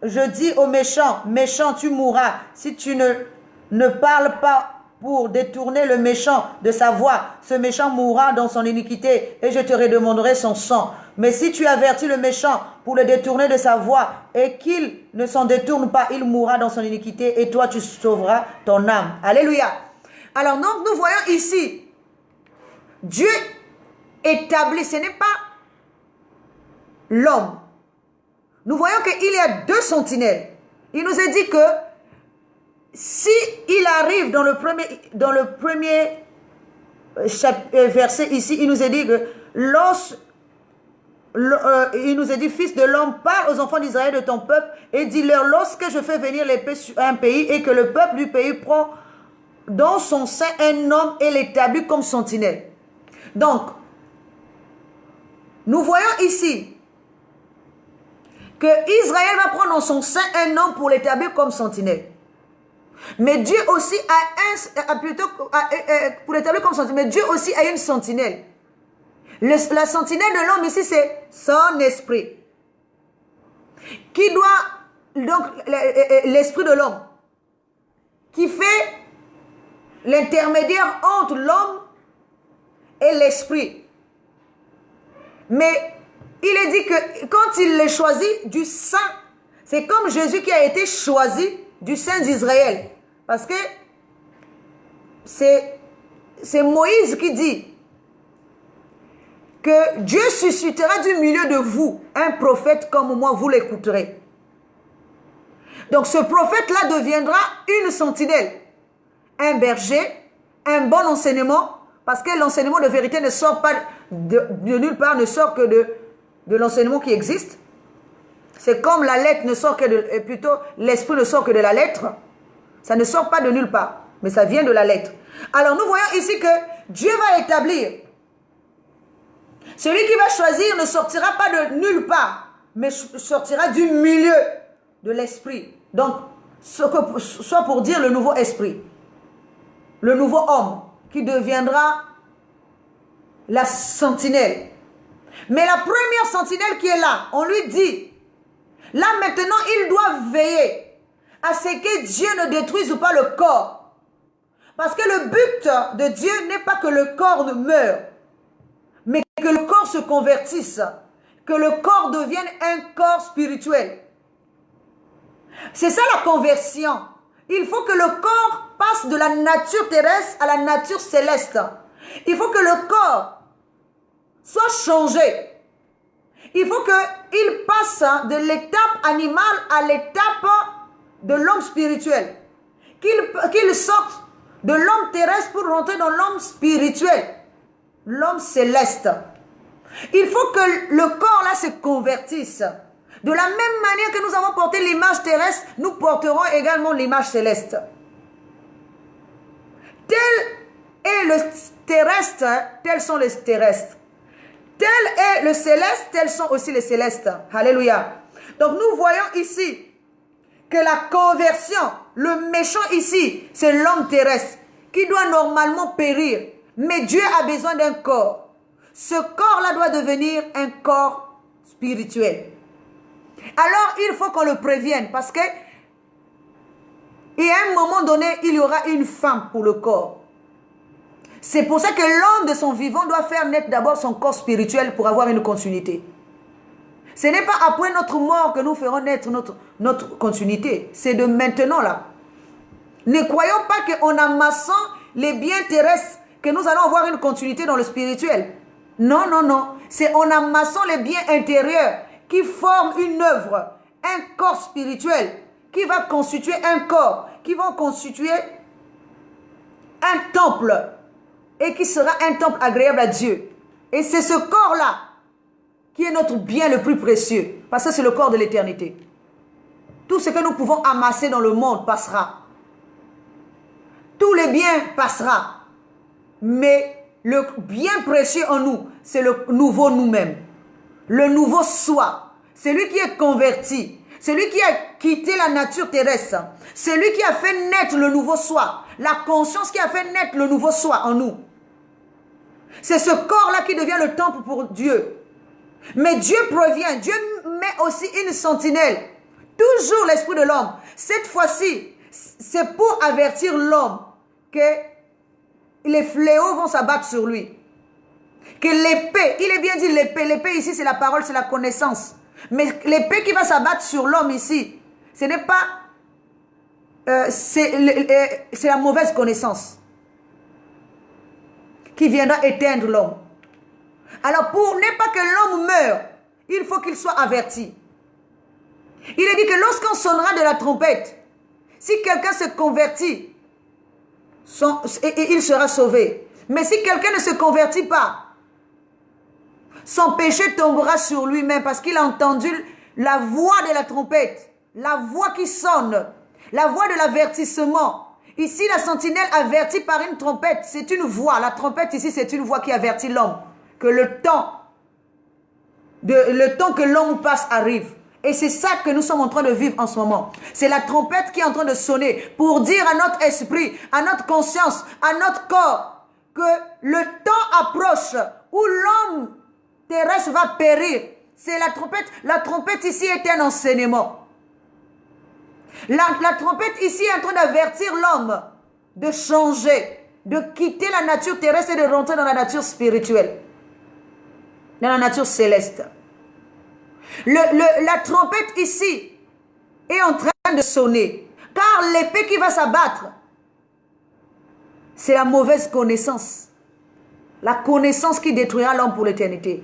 je dis aux méchants, méchant, tu mourras, si tu ne parles pas pour détourner le méchant de sa voie, ce méchant mourra dans son iniquité et je te redemanderai son sang. Mais si tu avertis le méchant pour le détourner de sa voie et qu'il ne s'en détourne pas, il mourra dans son iniquité et toi tu sauveras ton âme. Alléluia. Alors donc nous voyons ici, Dieu établit, ce n'est pas l'homme. Nous voyons qu'il y a deux sentinelles. Il nous est dit que si il arrive dans le premier verset ici, il nous est dit que il nous est dit, fils de l'homme, parle aux enfants d'Israël de ton peuple et dis-leur, lorsque je fais venir l'épée sur un pays et que le peuple du pays prend dans son sein un homme et l'établit comme sentinelle. Donc, nous voyons ici que Israël va prendre dans son sein un homme pour l'établir comme sentinelle. Mais Dieu aussi pour l'établir comme sentinelle, mais Dieu aussi a une sentinelle. La sentinelle de l'homme ici, c'est son esprit. Qui doit, donc, l'esprit de l'homme, qui fait l'intermédiaire entre l'homme et l'esprit. Mais il est dit que quand il les choisit du sein, c'est comme Jésus qui a été choisi du sein d'Israël. Parce que c'est Moïse qui dit que Dieu suscitera du milieu de vous un prophète comme moi, vous l'écouterez. Donc ce prophète-là deviendra une sentinelle, un berger, un bon enseignement, parce que l'enseignement de vérité ne sort pas de nulle part, ne sort que de l'enseignement qui existe. C'est comme la lettre ne sort que de, plutôt l'esprit ne sort que de la lettre. Ça ne sort pas de nulle part, mais ça vient de la lettre. Alors nous voyons ici que Dieu va établir. Celui qui va choisir ne sortira pas de nulle part, mais sortira du milieu de l'esprit. Donc, soit pour dire le nouveau esprit, le nouveau homme qui deviendra la sentinelle. Mais la première sentinelle qui est là, on lui dit, là maintenant il doit veiller à ce que Dieu ne détruise pas le corps. Parce que le but de Dieu n'est pas que le corps ne meure, mais que le corps se convertisse, que le corps devienne un corps spirituel. C'est ça la conversion. Il faut que le corps passe de la nature terrestre à la nature céleste. Il faut que le corps soit changé. Il faut qu'il passe de l'étape animale à l'étape de l'homme spirituel. Qu'il sorte de l'homme terrestre pour rentrer dans l'homme spirituel, l'homme céleste. Il faut que le corps là se convertisse. De la même manière que nous avons porté l'image terrestre, nous porterons également l'image céleste. Tel est le terrestre, tels sont les terrestres. Tel est le céleste, tels sont aussi les célestes. Alléluia. Donc nous voyons ici que la conversion, le méchant ici, c'est l'homme terrestre qui doit normalement périr. Mais Dieu a besoin d'un corps. Ce corps-là doit devenir un corps spirituel. Alors il faut qu'on le prévienne parce que et à un moment donné, il y aura une fin pour le corps. C'est pour ça que l'homme de son vivant doit faire naître d'abord son corps spirituel pour avoir une continuité. Ce n'est pas après notre mort que nous ferons naître notre continuité. C'est de maintenant là. Ne croyons pas qu'en amassant les biens terrestres que nous allons avoir une continuité dans le spirituel. Non, non, non. C'est en amassant les biens intérieurs qui forment une œuvre, un corps spirituel, qui va constituer un corps, qui va constituer un temple et qui sera un temple agréable à Dieu. Et c'est ce corps-là qui est notre bien le plus précieux, parce que c'est le corps de l'éternité. Tout ce que nous pouvons amasser dans le monde passera. Tous les biens passera. Mais le bien précieux en nous, c'est le nouveau nous-mêmes. Le nouveau soi. Celui qui est converti. Celui qui a quitté la nature terrestre. Celui qui a fait naître le nouveau soi. La conscience qui a fait naître le nouveau soi en nous. C'est ce corps-là qui devient le temple pour Dieu. Mais Dieu provient. Dieu met aussi une sentinelle. Toujours l'esprit de l'homme. Cette fois-ci, c'est pour avertir l'homme que les fléaux vont s'abattre sur lui. Que l'épée, il est bien dit l'épée. L'épée ici, c'est la parole, c'est la connaissance. Mais l'épée qui va s'abattre sur l'homme ici, ce n'est pas... c'est la mauvaise connaissance qui viendra éteindre l'homme. Alors, pour ne pas que l'homme meure, il faut qu'il soit averti. Il est dit que lorsqu'on sonnera de la trompette, si quelqu'un se convertit, il sera sauvé. Mais si quelqu'un ne se convertit pas, son péché tombera sur lui-même parce qu'il a entendu la voix de la trompette, la voix qui sonne, la voix de l'avertissement. Ici, la sentinelle avertie par une trompette, c'est une voix. La trompette ici, c'est une voix qui avertit l'homme que le temps que l'homme passe arrive. Et c'est ça que nous sommes en train de vivre en ce moment. C'est la trompette qui est en train de sonner pour dire à notre esprit, à notre conscience, à notre corps que le temps approche où l'homme terrestre va périr. C'est la trompette. La trompette ici est un enseignement. La trompette ici est en train d'avertir l'homme de changer, de quitter la nature terrestre et de rentrer dans la nature spirituelle, dans la nature céleste. La trompette ici est en train de sonner, car l'épée qui va s'abattre, c'est la mauvaise connaissance. La connaissance qui détruira l'homme pour l'éternité.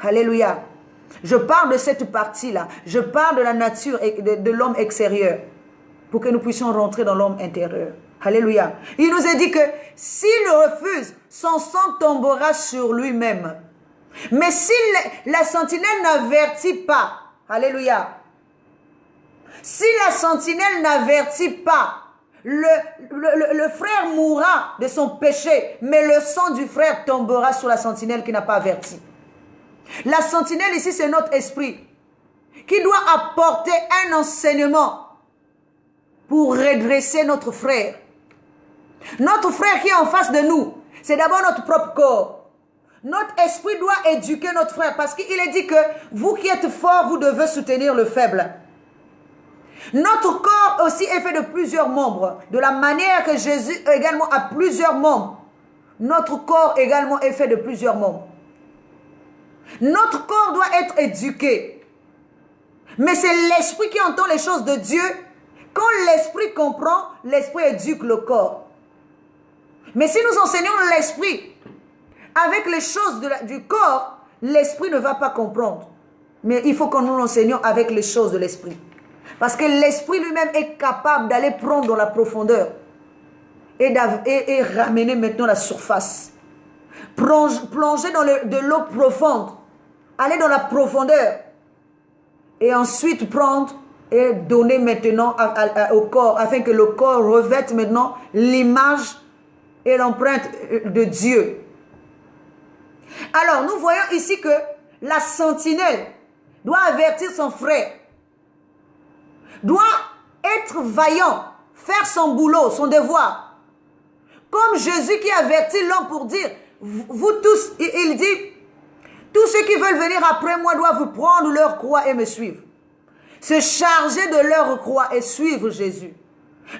Alléluia. Je parle de cette partie-là. Je parle de la nature et de l'homme extérieur pour que nous puissions rentrer dans l'homme intérieur. Alléluia. Il nous est dit que s'il refuse, son sang tombera sur lui-même. Mais si la sentinelle n'avertit pas, alléluia, si la sentinelle n'avertit pas, le frère mourra de son péché, mais le sang du frère tombera sur la sentinelle qui n'a pas averti. La sentinelle ici, c'est notre esprit qui doit apporter un enseignement pour redresser notre frère. Notre frère qui est en face de nous, c'est d'abord notre propre corps. Notre esprit doit éduquer notre frère parce qu'il est dit que vous qui êtes forts, vous devez soutenir le faible. Notre corps aussi est fait de plusieurs membres. De la manière que Jésus également a plusieurs membres, notre corps également est fait de plusieurs membres. Notre corps doit être éduqué. Mais c'est l'esprit qui entend les choses de Dieu. Quand l'esprit comprend, l'esprit éduque le corps. Mais si nous enseignons l'esprit avec les choses du corps, l'esprit ne va pas comprendre. Mais il faut que nous l'enseignions avec les choses de l'esprit. Parce que l'esprit lui-même est capable d'aller prendre dans la profondeur et ramener maintenant la surface. Plonger dans de l'eau profonde, aller dans la profondeur et ensuite prendre et donner maintenant au corps afin que le corps revête maintenant l'image et l'empreinte de Dieu. Alors, nous voyons ici que la sentinelle doit avertir son frère, doit être vaillant, faire son boulot, son devoir. Comme Jésus qui avertit l'homme pour dire, vous tous, il dit, tous ceux qui veulent venir après moi doivent prendre leur croix et me suivre. Se charger de leur croix et suivre Jésus.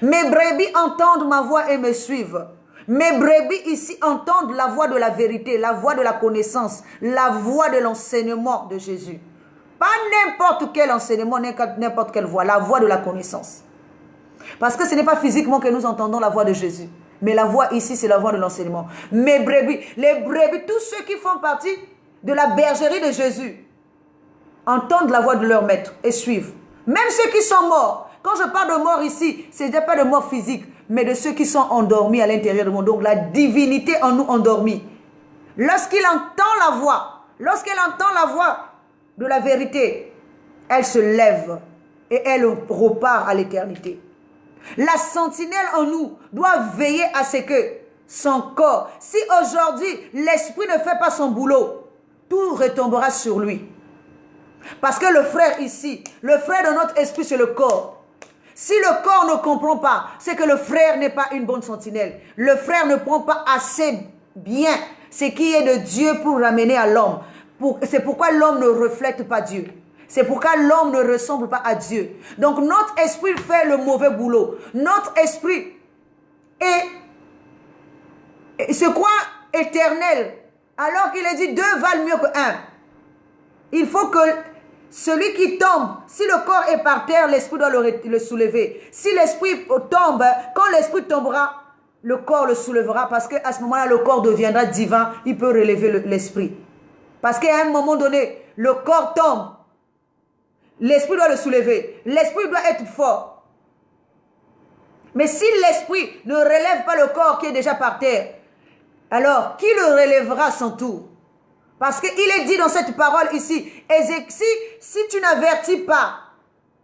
Mes brebis entendent ma voix et me suivent. Mes brebis ici entendent la voix de la vérité, la voix de la connaissance, la voix de l'enseignement de Jésus. Pas n'importe quel enseignement, n'importe quelle voix, la voix de la connaissance. Parce que ce n'est pas physiquement que nous entendons la voix de Jésus. Mais la voix ici, c'est la voix de l'enseignement. Mes brebis, les brebis, tous ceux qui font partie de la bergerie de Jésus, entendent la voix de leur maître et suivent. Même ceux qui sont morts. Quand je parle de mort ici, ce n'est pas de mort physique, mais de ceux qui sont endormis à l'intérieur de moi. Donc la divinité en nous endormie. Lorsqu'il entend la voix, lorsqu'elle entend la voix de la vérité, elle se lève et elle repart à l'éternité. La sentinelle en nous doit veiller à ce que son corps, si aujourd'hui l'esprit ne fait pas son boulot, tout retombera sur lui. Parce que le frère ici, le frère de notre esprit, c'est le corps. Si le corps ne comprend pas, c'est que le frère n'est pas une bonne sentinelle. Le frère ne prend pas assez bien ce qui est de Dieu pour ramener à l'homme. C'est pourquoi l'homme ne reflète pas Dieu. C'est pourquoi l'homme ne ressemble pas à Dieu. Donc notre esprit fait le mauvais boulot. Notre esprit se croit éternel. Alors qu'il est dit 2 valent mieux que 1. Il faut que celui qui tombe, si le corps est par terre, l'esprit doit le soulever. Si l'esprit tombe, quand l'esprit tombera, le corps le soulèvera parce qu'à ce moment-là, le corps deviendra divin. Il peut relever l'esprit. Parce qu'à un moment donné, le corps tombe. L'esprit doit le soulever. L'esprit doit être fort. Mais si l'esprit ne relève pas le corps qui est déjà par terre, alors qui le relèvera à son tour? Parce qu'il est dit dans cette parole ici, si tu n'avertis pas,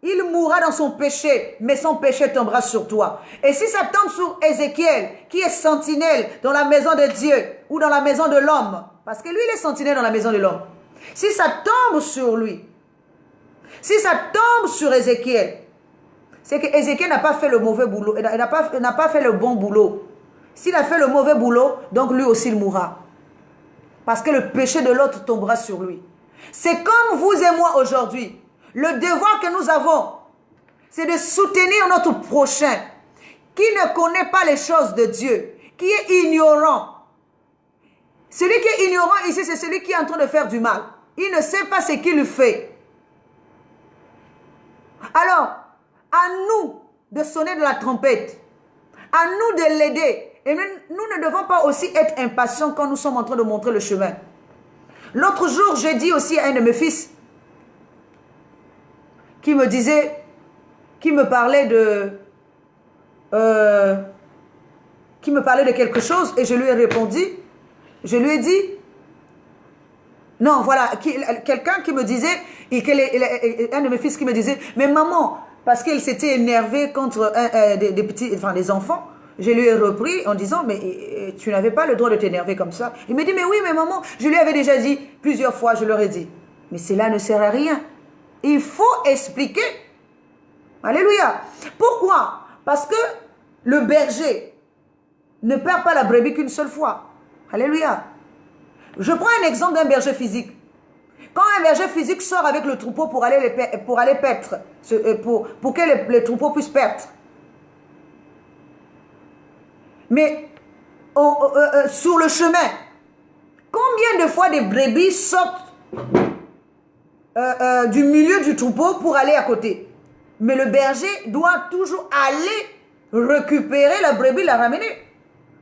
il mourra dans son péché, mais son péché tombera sur toi. Et si ça tombe sur Ézéchiel, qui est sentinelle dans la maison de Dieu, ou dans la maison de l'homme, parce que lui, il est sentinelle dans la maison de l'homme. Si ça tombe sur lui, si ça tombe sur Ézéchiel, c'est que Ézéchiel n'a pas fait le mauvais boulot, il n'a pas fait le bon boulot. S'il a fait le mauvais boulot, donc lui aussi il mourra. Parce que le péché de l'autre tombera sur lui. C'est comme vous et moi aujourd'hui. Le devoir que nous avons, c'est de soutenir notre prochain qui ne connaît pas les choses de Dieu, qui est ignorant. Celui qui est ignorant ici, c'est celui qui est en train de faire du mal. Il ne sait pas ce qu'il fait. Alors, à nous de sonner de la trompette, à nous de l'aider. Et nous ne devons pas aussi être impatients quand nous sommes en train de montrer le chemin. L'autre jour, j'ai dit aussi à un de mes fils qui me disait, qui me parlait de quelque chose et je lui ai répondu, je lui ai dit, non, voilà, quelqu'un qui me disait, un de mes fils qui me disait, mais maman, parce qu'il s'était énervé contre des petits, enfin des enfants, je lui ai repris en disant, mais tu n'avais pas le droit de t'énerver comme ça. Il me dit, mais oui, mais maman, je lui avais déjà dit plusieurs fois, je leur ai dit. Mais cela ne sert à rien. Il faut expliquer. Alléluia. Pourquoi? Parce que le berger ne perd pas la brebis qu'une seule fois. Alléluia. Je prends un exemple d'un berger physique. Quand un berger physique sort avec le troupeau pour aller paître, pour que les troupeaux puissent paître, mais sur le chemin, combien de fois des brebis sortent du milieu du troupeau pour aller à côté? Mais le berger doit toujours aller récupérer la brebis, la ramener.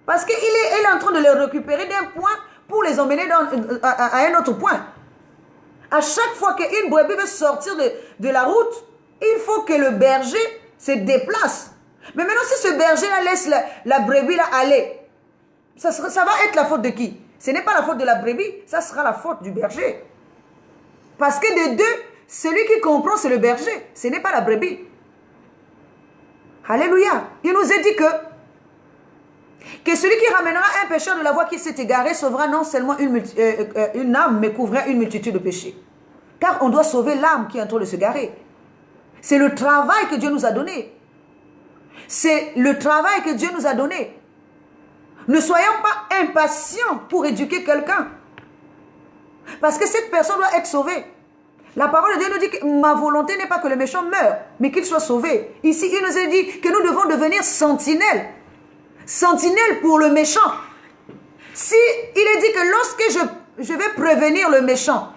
Parce qu'il est en train de les récupérer d'un point pour les emmener à un autre point. À chaque fois qu'une brebis veut sortir de la route, il faut que le berger se déplace. Mais maintenant, si ce berger-là laisse la brebis-là aller, ça va être la faute de qui? Ce n'est pas la faute de la brebis, ça sera la faute du berger. Parce que de deux, celui qui comprend, c'est le berger. Ce n'est pas la brebis. Alléluia. Il nous a dit que celui qui ramènera un pécheur de la voie qui s'est égaré sauvera non seulement une âme, mais couvrira une multitude de péchés. Car on doit sauver l'âme qui est en train de se garer. C'est le travail que Dieu nous a donné. C'est le travail que Dieu nous a donné. Ne soyons pas impatients pour éduquer quelqu'un. Parce que cette personne doit être sauvée. La parole de Dieu nous dit que ma volonté n'est pas que le méchant meure, mais qu'il soit sauvé. Ici, il nous a dit que nous devons devenir sentinelles. Sentinelles pour le méchant. Si il est dit que lorsque je vais prévenir le méchant,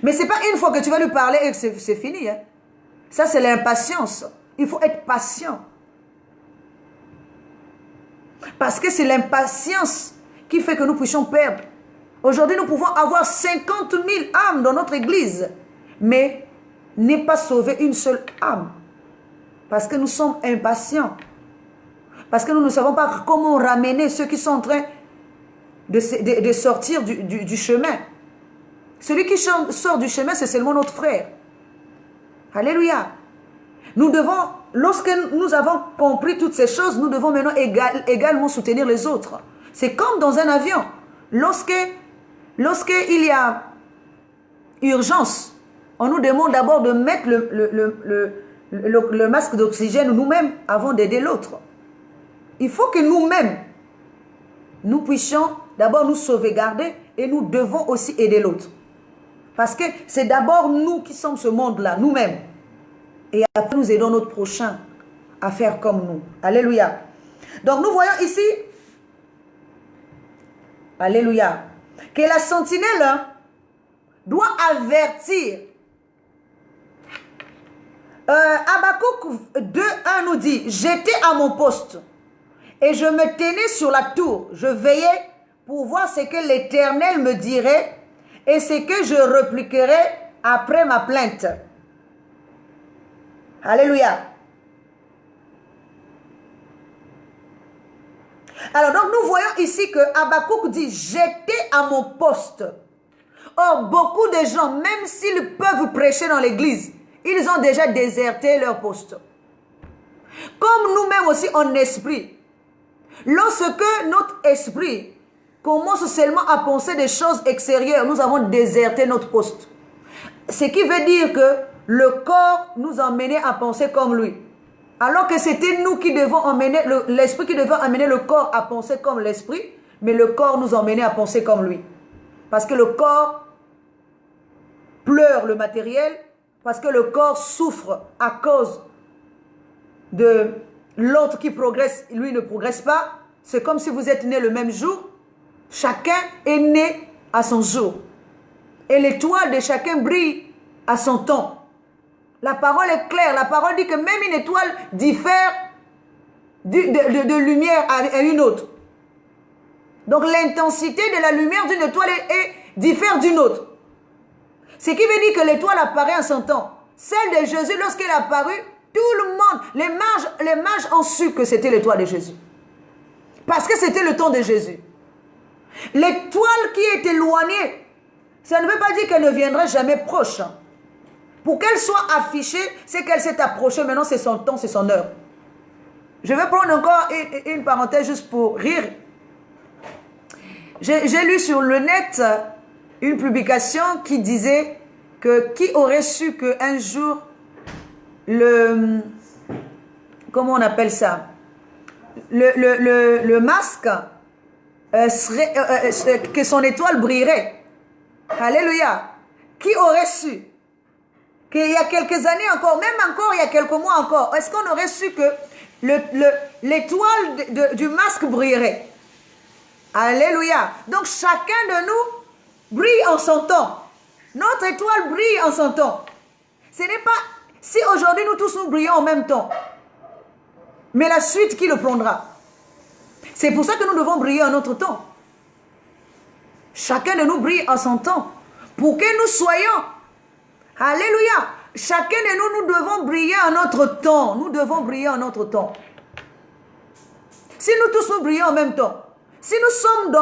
Mais ce n'est pas une fois que tu vas lui parler et que c'est fini. Hein. Ça, c'est l'impatience. Il faut être patient. Parce que c'est l'impatience qui fait que nous puissions perdre. Aujourd'hui, nous pouvons avoir 50 000 âmes dans notre église, mais n'est pas sauver une seule âme. Parce que nous sommes impatients. Parce que nous ne savons pas comment ramener ceux qui sont en train de sortir du chemin. Celui qui sort du chemin, c'est seulement notre frère. Alléluia. Nous devons, lorsque nous avons compris toutes ces choses, nous devons maintenant également soutenir les autres. C'est comme dans un avion. Lorsqu'il y a urgence, on nous demande d'abord de mettre le masque d'oxygène nous-mêmes avant d'aider l'autre. Il faut que nous-mêmes, nous puissions d'abord nous sauvegarder et nous devons aussi aider l'autre. Parce que c'est d'abord nous qui sommes ce monde-là, nous-mêmes. Et après, nous aidons notre prochain à faire comme nous. Alléluia. Donc, nous voyons ici, alléluia, que la sentinelle doit avertir. Habakkuk 2:1 nous dit, j'étais à mon poste et je me tenais sur la tour. Je veillais pour voir ce que l'Éternel me dirait et ce que je répliquerai après ma plainte. Alléluia. Alors donc nous voyons ici que Habakkuk dit, j'étais à mon poste. Or beaucoup de gens, même s'ils peuvent prêcher dans l'église, ils ont déjà déserté leur poste. Comme nous-mêmes aussi en esprit. Lorsque notre esprit commence seulement à penser des choses extérieures, nous avons déserté notre poste. Ce qui veut dire que le corps nous emmenait à penser comme lui. Alors que c'était nous qui devons emmener, l'esprit qui devait amener le corps à penser comme l'esprit, mais le corps nous emmenait à penser comme lui. Parce que le corps pleure le matériel, parce que le corps souffre à cause de l'autre qui progresse, lui ne progresse pas. C'est comme si vous êtes nés le même jour. Chacun est né à son jour. Et l'étoile de chacun brille à son temps. La parole est claire. La parole dit que même une étoile diffère de lumière à une autre. Donc l'intensité de la lumière d'une étoile diffère d'une autre. Ce qui veut dire que l'étoile apparaît en son temps. Celle de Jésus, lorsqu'elle est apparue, tout le monde, les mages ont su que c'était l'étoile de Jésus. Parce que c'était le temps de Jésus. L'étoile qui est éloignée, ça ne veut pas dire qu'elle ne viendra jamais proche. Pour qu'elle soit affichée, c'est qu'elle s'est approchée. Maintenant, c'est son temps, c'est son heure. Je vais prendre encore une parenthèse juste pour rire. J'ai lu sur le net une publication qui disait que qui aurait su qu'un jour, comment on appelle ça, le masque que son étoile brillerait. Alléluia. Qui aurait su qu'il y a quelques années encore, même encore il y a quelques mois encore, est-ce qu'on aurait su que l'étoile du masque brillerait? Alléluia. Donc chacun de nous brille en son temps. Notre étoile brille en son temps. Ce n'est pas si aujourd'hui nous tous nous brillons en même temps, mais la suite qui le prendra. C'est pour ça que nous devons briller en notre temps. Chacun de nous brille en son temps. Pour que nous soyons, alléluia, chacun de nous, nous devons briller en notre temps. Nous devons briller en notre temps. Si nous tous nous brillons en même temps, si nous sommes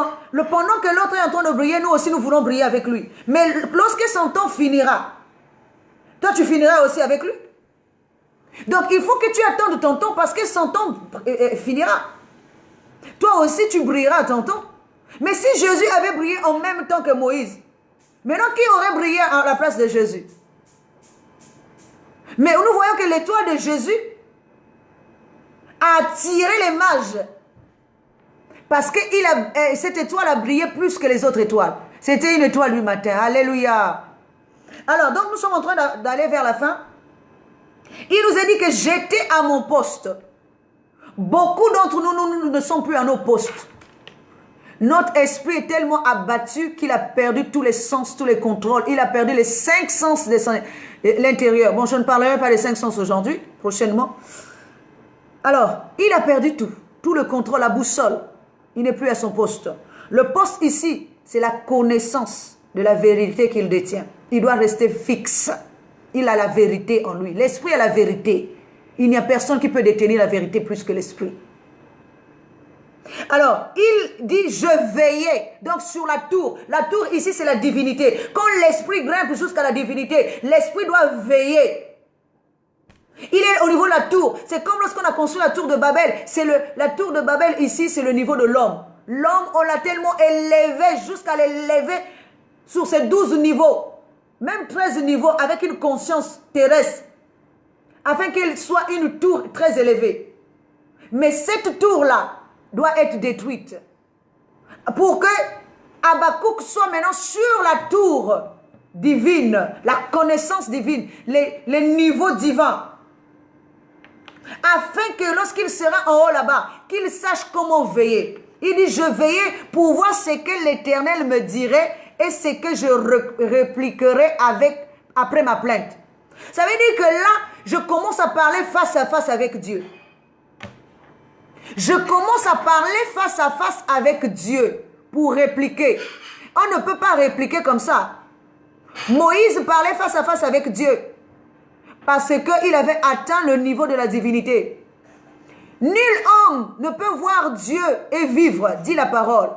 pendant que l'autre est en train de briller, nous aussi nous voulons briller avec lui. Mais lorsque son temps finira, toi tu finiras aussi avec lui. Donc il faut que tu attendes ton temps parce que son temps finira. Toi aussi tu brilleras à ton temps. Mais si Jésus avait brillé en même temps que Moïse, maintenant qui aurait brillé à la place de Jésus? Mais nous voyons que l'étoile de Jésus a attiré les mages. Parce que cette étoile a brillé plus que les autres étoiles. C'était une étoile du matin. Alléluia. Alors, donc nous sommes en train d'aller vers la fin. Il nous a dit que j'étais à mon poste. Beaucoup d'entre nous ne sont plus à nos postes. Notre esprit est tellement abattu qu'il a perdu tous les sens, tous les contrôles. Il a perdu les 5 sens de l'intérieur. Bon, je ne parlerai pas des 5 sens aujourd'hui, prochainement. Alors, il a perdu tout. Tout le contrôle, la boussole. Il n'est plus à son poste. Le poste ici, c'est la connaissance de la vérité qu'il détient. Il doit rester fixe. Il a la vérité en lui. L'esprit a la vérité. Il n'y a personne qui peut détenir la vérité plus que l'esprit. Alors, il dit, je veillais. Donc, sur la tour. La tour, ici, c'est la divinité. Quand l'esprit grimpe jusqu'à la divinité, l'esprit doit veiller. Il est au niveau de la tour. C'est comme lorsqu'on a construit la tour de Babel. La tour de Babel, ici, c'est le niveau de l'homme. L'homme, on l'a tellement élevé jusqu'à l'élever sur ces 12 niveaux. Même 13 niveaux avec une conscience terrestre. Afin qu'elle soit une tour très élevée. Mais cette tour-là doit être détruite. Pour que Habakkuk soit maintenant sur la tour divine, la connaissance divine, les niveaux divins. Afin que lorsqu'il sera en haut là-bas, qu'il sache comment veiller. Il dit, je veillais pour voir ce que l'Éternel me dirait et ce que je répliquerai après ma plainte. Ça veut dire que là, je commence à parler face à face avec Dieu. Je commence à parler face à face avec Dieu pour répliquer. On ne peut pas répliquer comme ça. Moïse parlait face à face avec Dieu parce qu'il avait atteint le niveau de la divinité. Nul homme ne peut voir Dieu et vivre, dit la parole.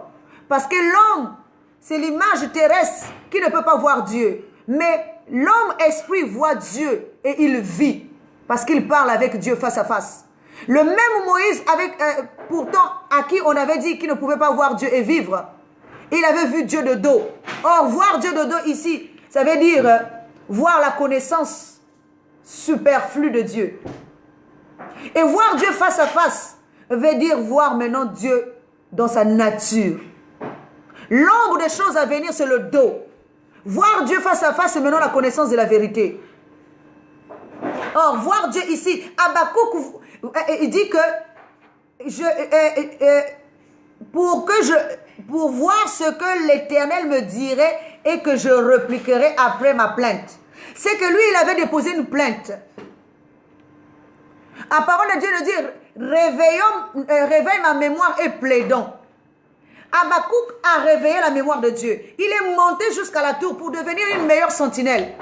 Parce que l'homme, c'est l'image terrestre qui ne peut pas voir Dieu. Mais l'homme esprit voit Dieu et il vit parce qu'il parle avec Dieu face à face. Le même Moïse, pourtant à qui on avait dit qu'il ne pouvait pas voir Dieu et vivre, il avait vu Dieu de dos. Or, voir Dieu de dos ici, ça veut dire voir la connaissance superflue de Dieu. Et voir Dieu face à face veut dire voir maintenant Dieu dans sa nature. L'ombre des choses à venir, c'est le dos. Voir Dieu face à face, c'est maintenant la connaissance de la vérité. Or, voir Dieu ici, Habakkuk, il dit que pour voir ce que l'Éternel me dirait et que je répliquerai après ma plainte. C'est que lui, il avait déposé une plainte. La parole de Dieu nous dit, réveille ma mémoire et plaidons. Habakkuk a réveillé la mémoire de Dieu. Il est monté jusqu'à la tour pour devenir une meilleure sentinelle.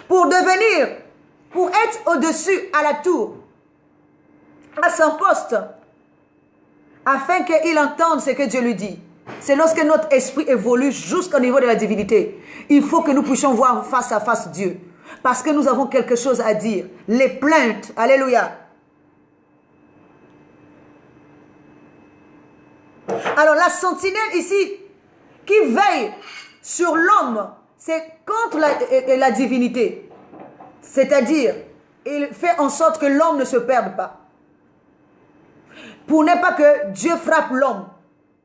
Pour être au-dessus à la tour, à son poste, afin qu'il entende ce que Dieu lui dit. C'est lorsque notre esprit évolue jusqu'au niveau de la divinité. Il faut que nous puissions voir face à face Dieu. Parce que nous avons quelque chose à dire. Les plaintes, alléluia. Alors la sentinelle ici, qui veille sur l'homme, c'est contre la divinité. C'est-à-dire, il fait en sorte que l'homme ne se perde pas. Pour ne pas que Dieu frappe l'homme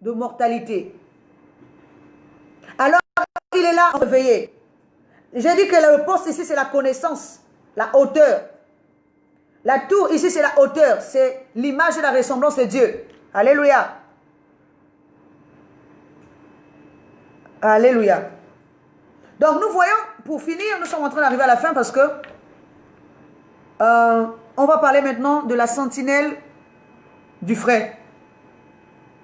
de mortalité. Alors, il est là réveillé. J'ai dit que le poste ici, c'est la connaissance, la hauteur. La tour ici, c'est la hauteur. C'est l'image et la ressemblance de Dieu. Alléluia. Alléluia. Donc, nous voyons, pour finir, nous sommes en train d'arriver à la fin parce que on va parler maintenant de la sentinelle du frère.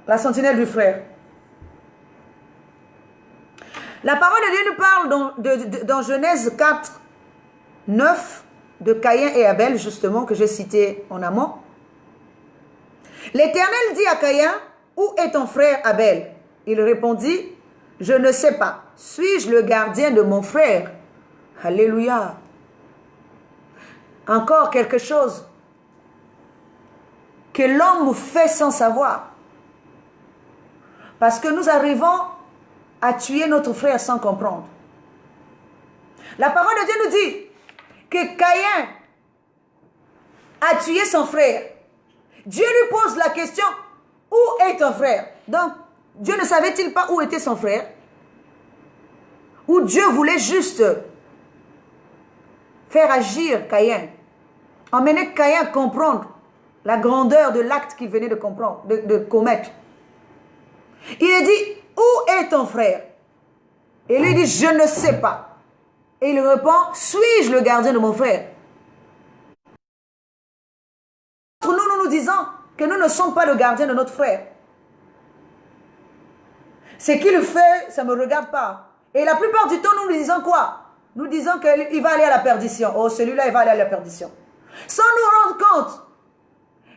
La sentinelle du frère. La parole de Dieu nous parle dans Genèse 4, 9, de Caïn et Abel, justement, que j'ai cité en amont. L'Éternel dit à Caïn, où est ton frère Abel? Il répondit, je ne sais pas. Suis-je le gardien de mon frère? Alléluia. Encore quelque chose que l'homme fait sans savoir. Parce que nous arrivons à tuer notre frère sans comprendre. La parole de Dieu nous dit que Caïn a tué son frère. Dieu lui pose la question, où est ton frère? Donc, Dieu ne savait-il pas où était son frère? Ou Dieu voulait juste faire agir Caïn, emmener Caïn à comprendre la grandeur de l'acte qu'il venait de commettre. Il lui dit, où est ton frère? Et lui dit, je ne sais pas. Et il répond, suis-je le gardien de mon frère? Nous disons que nous ne sommes pas le gardien de notre frère. Ce qu'il fait, ça ne me regarde pas. Et la plupart du temps, nous disons quoi? Nous disons qu'il va aller à la perdition. Oh, celui-là, il va aller à la perdition. Sans nous rendre compte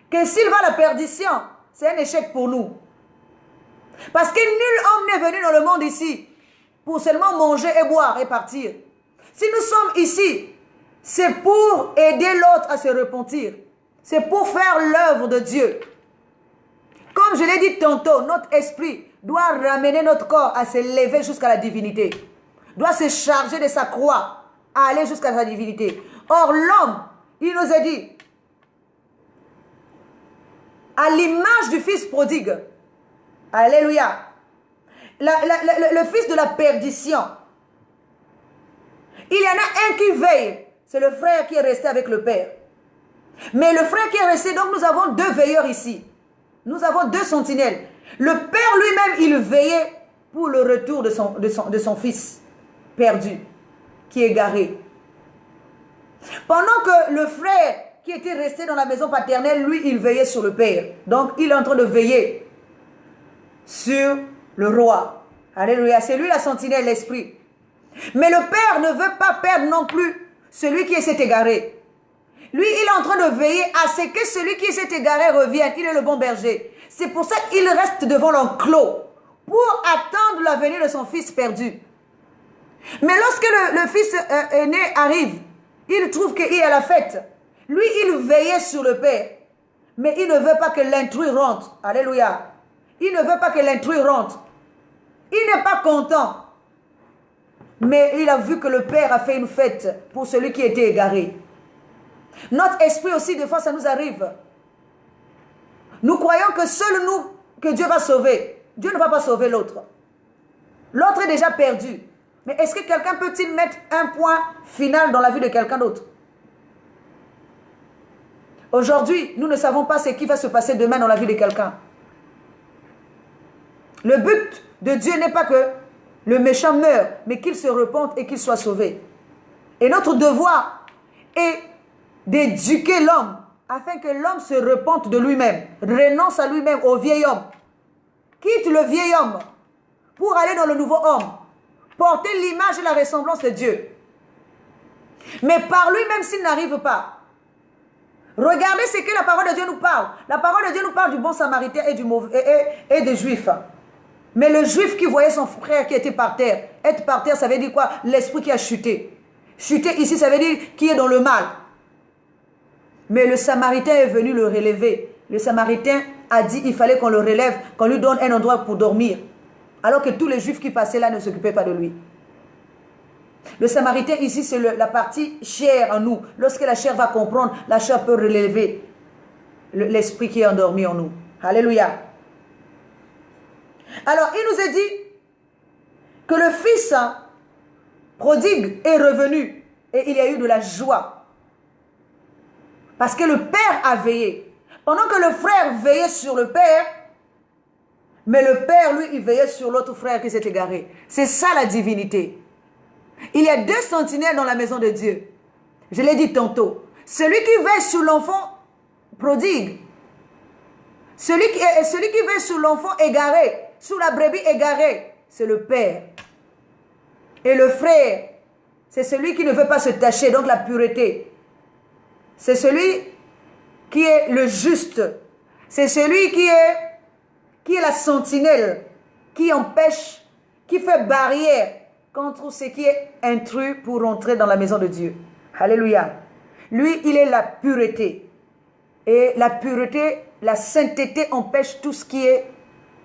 que s'il va à la perdition, c'est un échec pour nous. Parce que nul homme n'est venu dans le monde ici pour seulement manger et boire et partir. Si nous sommes ici, c'est pour aider l'autre à se repentir. C'est pour faire l'œuvre de Dieu. Comme je l'ai dit tantôt, notre esprit doit ramener notre corps à s'élever jusqu'à la divinité. Doit se charger de sa croix à aller jusqu'à sa divinité. Or, l'homme, il nous a dit, à l'image du fils prodigue, alléluia, le fils de la perdition, il y en a un qui veille, c'est le frère qui est resté avec le père. Mais le frère qui est resté, donc nous avons deux veilleurs ici. Nous avons deux sentinelles. Le père lui-même, il veillait pour le retour de son fils perdu, qui est égaré. Pendant que le frère qui était resté dans la maison paternelle, lui, il veillait sur le père. Donc, il est en train de veiller sur le roi. Alléluia, c'est lui la sentinelle, l'esprit. Mais le père ne veut pas perdre non plus celui qui s'est égaré. Lui, il est en train de veiller à ce que celui qui s'est égaré revienne. Il est le bon berger. C'est pour ça qu'il reste devant l'enclos pour attendre la venue de son fils perdu. Mais lorsque le fils aîné arrive, il trouve qu'il est à la fête. Lui, il veillait sur le père. Mais il ne veut pas que l'intrus rentre. Alléluia. Il ne veut pas que l'intrus rentre. Il n'est pas content. Mais il a vu que le père a fait une fête pour celui qui était égaré. Notre esprit aussi, des fois, ça nous arrive. Nous croyons que seul nous, que Dieu va sauver. Dieu ne va pas sauver l'autre. L'autre est déjà perdu. Mais est-ce que quelqu'un peut-il mettre un point final dans la vie de quelqu'un d'autre? Aujourd'hui, nous ne savons pas ce qui va se passer demain dans la vie de quelqu'un. Le but de Dieu n'est pas que le méchant meure, mais qu'il se repente et qu'il soit sauvé. Et notre devoir est d'éduquer l'homme afin que l'homme se repente de lui-même, renonce à lui-même, au vieil homme. Quitte le vieil homme pour aller dans le nouveau homme, porter l'image et la ressemblance de Dieu. Mais par lui-même s'il n'arrive pas, regardez ce que la parole de Dieu nous parle. La parole de Dieu nous parle du bon samaritain et des juifs. Mais le juif qui voyait son frère qui était par terre, être par terre, ça veut dire quoi? L'esprit qui a chuté. Chuter ici, ça veut dire qui est dans le mal. Mais le samaritain est venu le relever. Le samaritain a dit qu'il fallait qu'on le relève, qu'on lui donne un endroit pour dormir. Alors que tous les juifs qui passaient là ne s'occupaient pas de lui. Le samaritain ici, c'est la partie chair en nous. Lorsque la chair va comprendre, la chair peut relever l'esprit qui est endormi en nous. Alléluia. Alors, il nous a dit que le fils prodigue est revenu et il y a eu de la joie. Parce que le père a veillé. Pendant que le frère veillait sur le père, mais le père, lui, il veillait sur l'autre frère qui s'est égaré. C'est ça la divinité. Il y a deux sentinelles dans la maison de Dieu. Je l'ai dit tantôt. Celui qui veille sur l'enfant prodigue. Celui qui veille sur l'enfant égaré, sur la brebis égarée, c'est le père. Et le frère, c'est celui qui ne veut pas se tacher, donc la pureté. C'est celui qui est le juste. C'est celui qui est la sentinelle, qui empêche, qui fait barrière contre ce qui est intrus pour entrer dans la maison de Dieu. Alléluia. Lui, il est la pureté. Et la pureté, la sainteté empêche tout ce qui est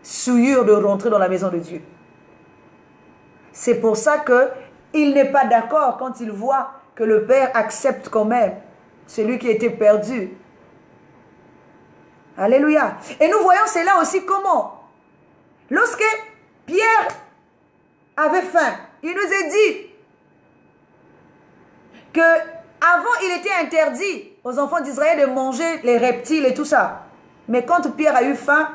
souillure de rentrer dans la maison de Dieu. C'est pour ça qu'il n'est pas d'accord quand il voit que le Père accepte quand même celui qui était perdu. Alléluia. Et nous voyons cela aussi comment? Lorsque Pierre avait faim, il nous a dit que avant il était interdit aux enfants d'Israël de manger les reptiles et tout ça. Mais quand Pierre a eu faim,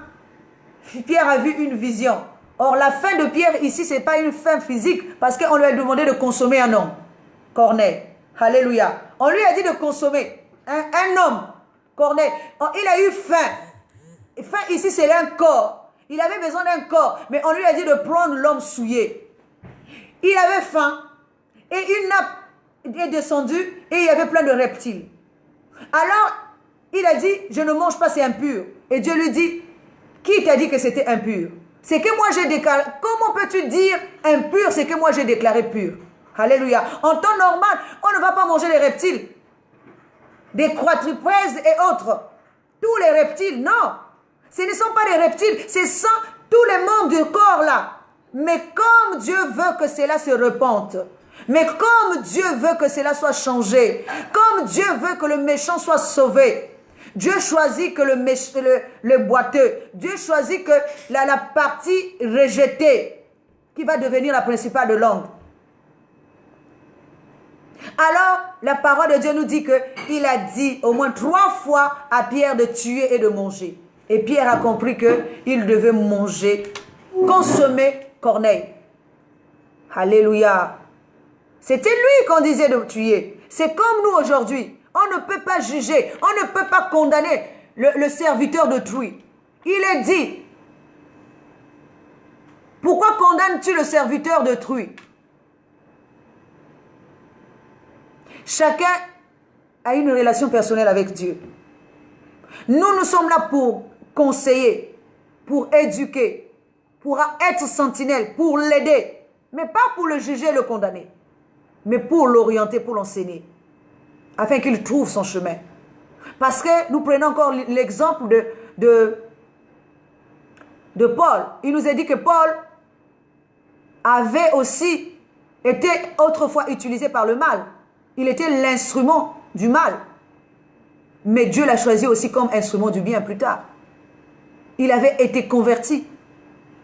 Pierre a vu une vision. Or, la faim de Pierre ici, ce n'est pas une faim physique parce qu'on lui a demandé de consommer un homme. Corneille. Alléluia. On lui a dit de consommer un homme. Corneille. Il a eu faim. Faim ici, c'est un corps. Il avait besoin d'un corps. Mais on lui a dit de prendre l'homme souillé. Il avait faim. Et une nappe est descendue et il y avait plein de reptiles. Alors, il a dit, je ne mange pas, c'est impur. Et Dieu lui dit, qui t'a dit que c'était impur? C'est que moi j'ai déclaré. Comment peux-tu dire impur, c'est que moi j'ai déclaré pur? Alléluia. En temps normal, on ne va pas manger les reptiles. Des quadrupèdes et autres. Tous les reptiles, non. Ce ne sont pas des reptiles, ce sont tous les membres du corps là. Mais comme Dieu veut que cela se repente, mais comme Dieu veut que cela soit changé, comme Dieu veut que le méchant soit sauvé, Dieu choisit que le boiteux, Dieu choisit que la partie rejetée qui va devenir la principale de l'homme. Alors, la parole de Dieu nous dit qu'il a dit au moins 3 fois à Pierre de tuer et de manger. Et Pierre a compris qu'il devait manger, consommer Corneille. Alléluia. C'était lui qu'on disait de tuer. C'est comme nous aujourd'hui. On ne peut pas juger, on ne peut pas condamner le serviteur d'autrui. Il est dit, pourquoi condamnes-tu le serviteur d'autrui? Chacun a une relation personnelle avec Dieu. Nous sommes là pour conseiller, pour éduquer, pour être sentinelle, pour l'aider. Mais pas pour le juger et le condamner, mais pour l'orienter, pour l'enseigner, afin qu'il trouve son chemin. Parce que nous prenons encore l'exemple de Paul. Il nous a dit que Paul avait aussi été autrefois utilisé par le mal. Il était l'instrument du mal. Mais Dieu l'a choisi aussi comme instrument du bien plus tard. Il avait été converti.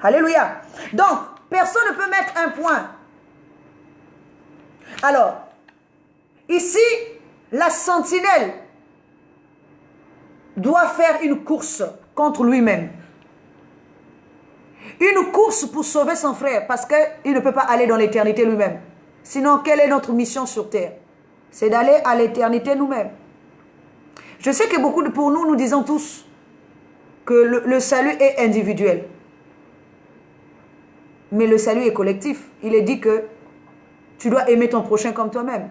Alléluia. Donc, personne ne peut mettre un point. Alors, ici, la sentinelle doit faire une course contre lui-même. Une course pour sauver son frère, parce qu'il ne peut pas aller dans l'éternité lui-même. Sinon, quelle est notre mission sur terre? C'est d'aller à l'éternité nous-mêmes. Je sais que beaucoup pour nous, nous disons tous que le salut est individuel. Mais le salut est collectif. Il est dit que tu dois aimer ton prochain comme toi-même.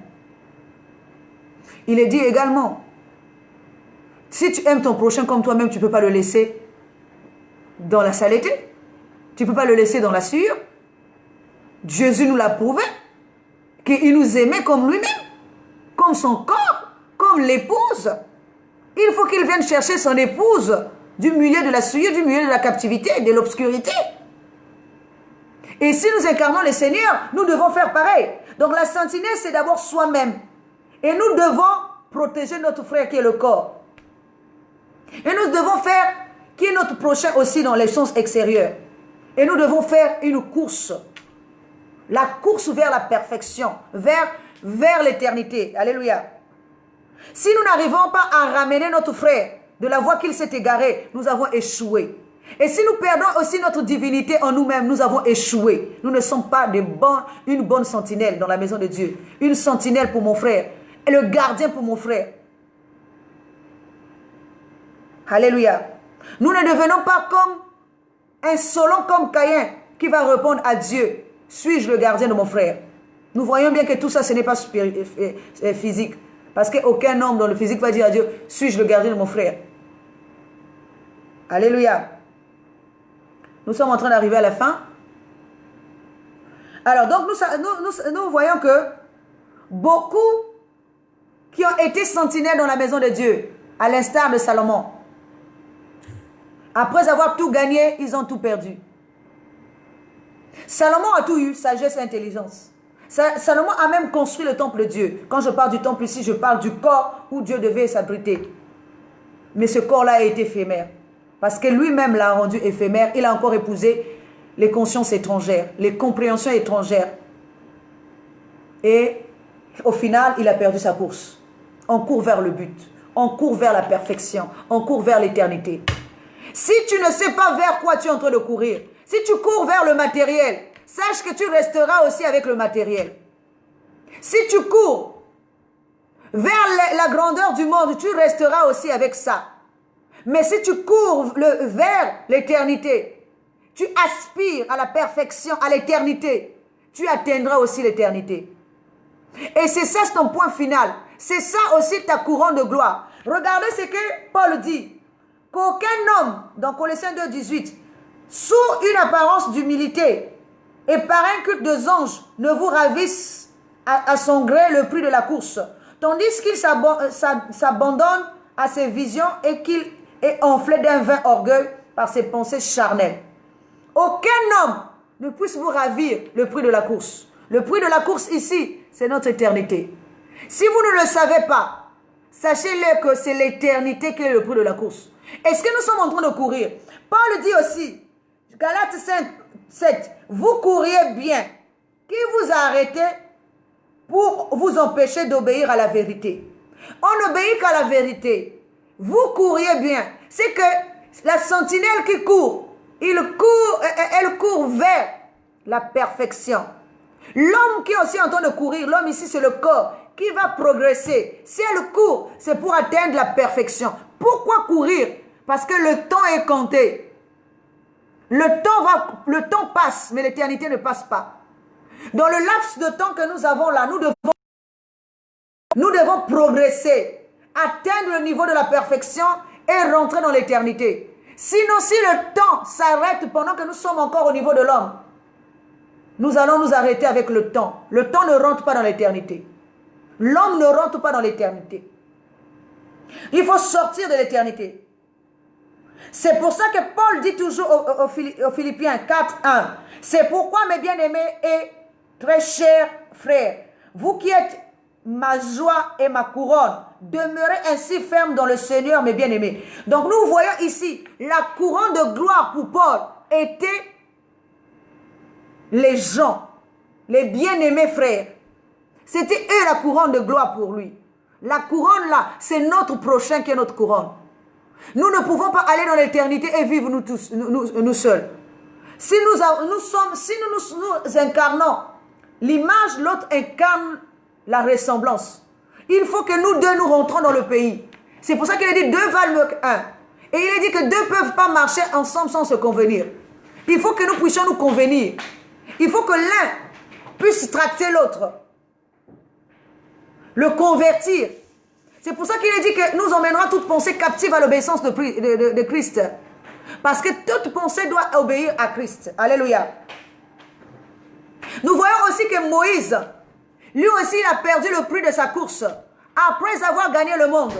Il est dit également, si tu aimes ton prochain comme toi-même, tu ne peux pas le laisser dans la saleté. Tu ne peux pas le laisser dans la sueur. Jésus nous l'a prouvé, qu'il nous aimait comme lui-même, comme son corps, comme l'épouse. Il faut qu'il vienne chercher son épouse du milieu de la sueur, du milieu de la captivité, de l'obscurité. Et si nous incarnons le Seigneur, nous devons faire pareil. Donc la sentinelle, c'est d'abord soi-même. Et nous devons protéger notre frère qui est le corps. Et nous devons faire qui est notre prochain aussi dans les choses extérieures. Et nous devons faire une course. La course vers la perfection, vers l'éternité. Alléluia. Si nous n'arrivons pas à ramener notre frère de la voie qu'il s'est égaré, nous avons échoué. Et si nous perdons aussi notre divinité en nous-mêmes, nous avons échoué. Nous ne sommes pas une bonne sentinelle dans la maison de Dieu. Une sentinelle pour mon frère. Et le gardien pour mon frère. Alléluia. Nous ne devenons pas comme insolents comme Caïn qui va répondre à Dieu. Suis-je le gardien de mon frère? Nous voyons bien que tout ça, ce n'est pas physique. Parce qu'aucun homme dans le physique va dire à Dieu, suis-je le gardien de mon frère? Alléluia. Nous sommes en train d'arriver à la fin. Alors, donc, nous voyons que beaucoup qui ont été sentinelles dans la maison de Dieu, à l'instar de Salomon, après avoir tout gagné, ils ont tout perdu. Salomon a tout eu, sagesse et intelligence. Salomon a même construit le temple de Dieu. Quand je parle du temple ici, je parle du corps où Dieu devait s'abriter. Mais ce corps-là est éphémère. Parce que lui-même l'a rendu éphémère. Il a encore épousé les consciences étrangères, les compréhensions étrangères. Et au final, il a perdu sa course. On court vers le but. On court vers la perfection. On court vers l'éternité. Si tu ne sais pas vers quoi tu es en train de courir, si tu cours vers le matériel, sache que tu resteras aussi avec le matériel. Si tu cours vers la grandeur du monde, tu resteras aussi avec ça. Mais si tu cours vers l'éternité, tu aspires à la perfection, à l'éternité, tu atteindras aussi l'éternité. Et c'est ça ton point final. C'est ça aussi ta couronne de gloire. Regardez ce que Paul dit. Qu'aucun homme, dans Colossiens 2,18, sous une apparence d'humilité et par un culte des anges, ne vous ravisse à son gré le prix de la course, tandis qu'il s'abandonne à ses visions et qu'il est enflé d'un vain orgueil par ses pensées charnelles. Aucun homme ne puisse vous ravir le prix de la course. Le prix de la course ici, c'est notre éternité. Si vous ne le savez pas, sachez-le que c'est l'éternité qui est le prix de la course. Est-ce que nous sommes en train de courir? Paul dit aussi, Galates 5:7, vous couriez bien. Qui vous a arrêté pour vous empêcher d'obéir à la vérité? On n'obéit qu'à la vérité. Vous couriez bien. C'est que la sentinelle qui court, elle court vers la perfection. L'homme qui est aussi en train de courir, l'homme ici c'est le corps qui va progresser. Si elle court, c'est pour atteindre la perfection. Pourquoi courir? Parce que le temps est compté. Le temps passe, mais l'éternité ne passe pas. Dans le laps de temps que nous avons là, nous devons progresser, atteindre le niveau de la perfection et rentrer dans l'éternité. Sinon, si le temps s'arrête pendant que nous sommes encore au niveau de l'homme, nous allons nous arrêter avec le temps. Le temps ne rentre pas dans l'éternité. L'homme ne rentre pas dans l'éternité. Il faut sortir de l'éternité. C'est pour ça que Paul dit toujours aux Philippiens 4:1. C'est pourquoi, mes bien-aimés et très chers frères, vous qui êtes ma joie et ma couronne, demeurez ainsi fermes dans le Seigneur, mes bien-aimés. Donc nous voyons ici, la couronne de gloire pour Paul était les gens, les bien-aimés frères. C'était eux la couronne de gloire pour lui. La couronne là, c'est notre prochain qui est notre couronne. Nous ne pouvons pas aller dans l'éternité et vivre nous tous, nous seuls. Si nous incarnons l'image, l'autre incarne la ressemblance. Il faut que nous deux nous rentrons dans le pays. C'est pour ça qu'il a dit deux valent mieux qu'un. Et il a dit que deux ne peuvent pas marcher ensemble sans se convenir. Il faut que nous puissions nous convenir. Il faut que l'un puisse tracter l'autre. Le convertir. C'est pour ça qu'il a dit que nous emmènera toute pensée captive à l'obéissance de Christ. Parce que toute pensée doit obéir à Christ. Alléluia. Nous voyons aussi que Moïse, lui aussi, il a perdu le prix de sa course. Après avoir gagné le monde.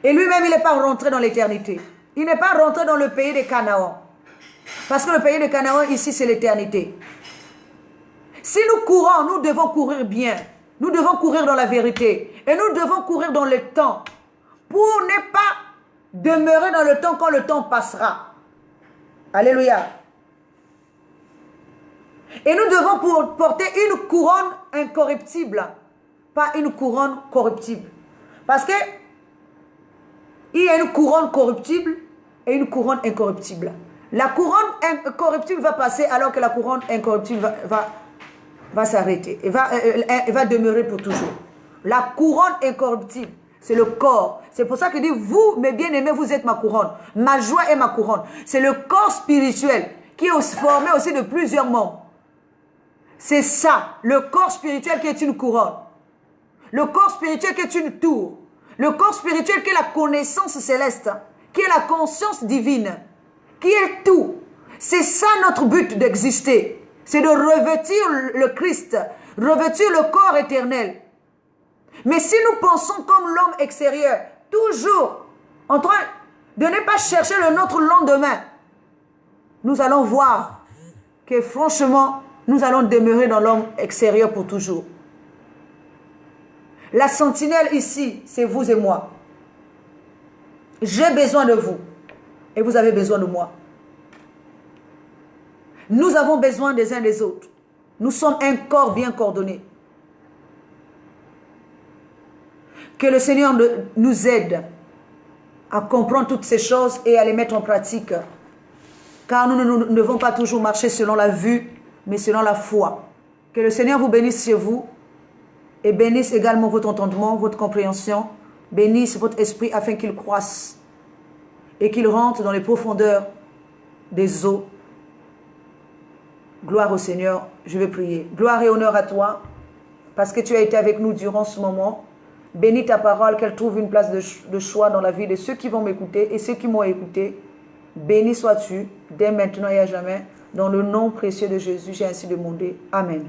Et lui-même, il n'est pas rentré dans l'éternité. Il n'est pas rentré dans le pays de Canaan. Parce que le pays de Canaan, ici, c'est l'éternité. Si nous courons, nous devons courir bien. Nous devons courir dans la vérité. Et nous devons courir dans le temps. Pour ne pas demeurer dans le temps quand le temps passera. Alléluia. Et nous devons porter une couronne incorruptible. Pas une couronne corruptible. Parce que il y a une couronne corruptible et une couronne incorruptible. La couronne incorruptible va passer alors que la couronne incorruptible va s'arrêter. Et va demeurer pour toujours. La couronne incorruptible, c'est le corps. C'est pour ça qu'il dit, vous, mes bien-aimés, vous êtes ma couronne. Ma joie est ma couronne. C'est le corps spirituel qui est formé aussi de plusieurs membres. C'est ça, le corps spirituel qui est une couronne. Le corps spirituel qui est une tour. Le corps spirituel qui est la connaissance céleste. Qui est la conscience divine. Qui est tout. C'est ça notre but d'exister. C'est de revêtir le Christ. Revêtir le corps éternel. Mais si nous pensons comme l'homme extérieur, toujours en train de ne pas chercher le nôtre lendemain, nous allons voir que franchement, nous allons demeurer dans l'homme extérieur pour toujours. La sentinelle ici, c'est vous et moi. J'ai besoin de vous et vous avez besoin de moi. Nous avons besoin des uns des autres. Nous sommes un corps bien coordonné. Que le Seigneur nous aide à comprendre toutes ces choses et à les mettre en pratique. Car nous ne devons pas toujours marcher selon la vue, mais selon la foi. Que le Seigneur vous bénisse chez vous et bénisse également votre entendement, votre compréhension, bénisse votre esprit afin qu'il croisse et qu'il rentre dans les profondeurs des eaux. Gloire au Seigneur, je vais prier. Gloire et honneur à toi, parce que tu as été avec nous durant ce moment. Bénis ta parole, qu'elle trouve une place de choix dans la vie de ceux qui vont m'écouter et ceux qui m'ont écouté. Béni sois-tu, dès maintenant et à jamais. Dans le nom précieux de Jésus, j'ai ainsi demandé. Amen.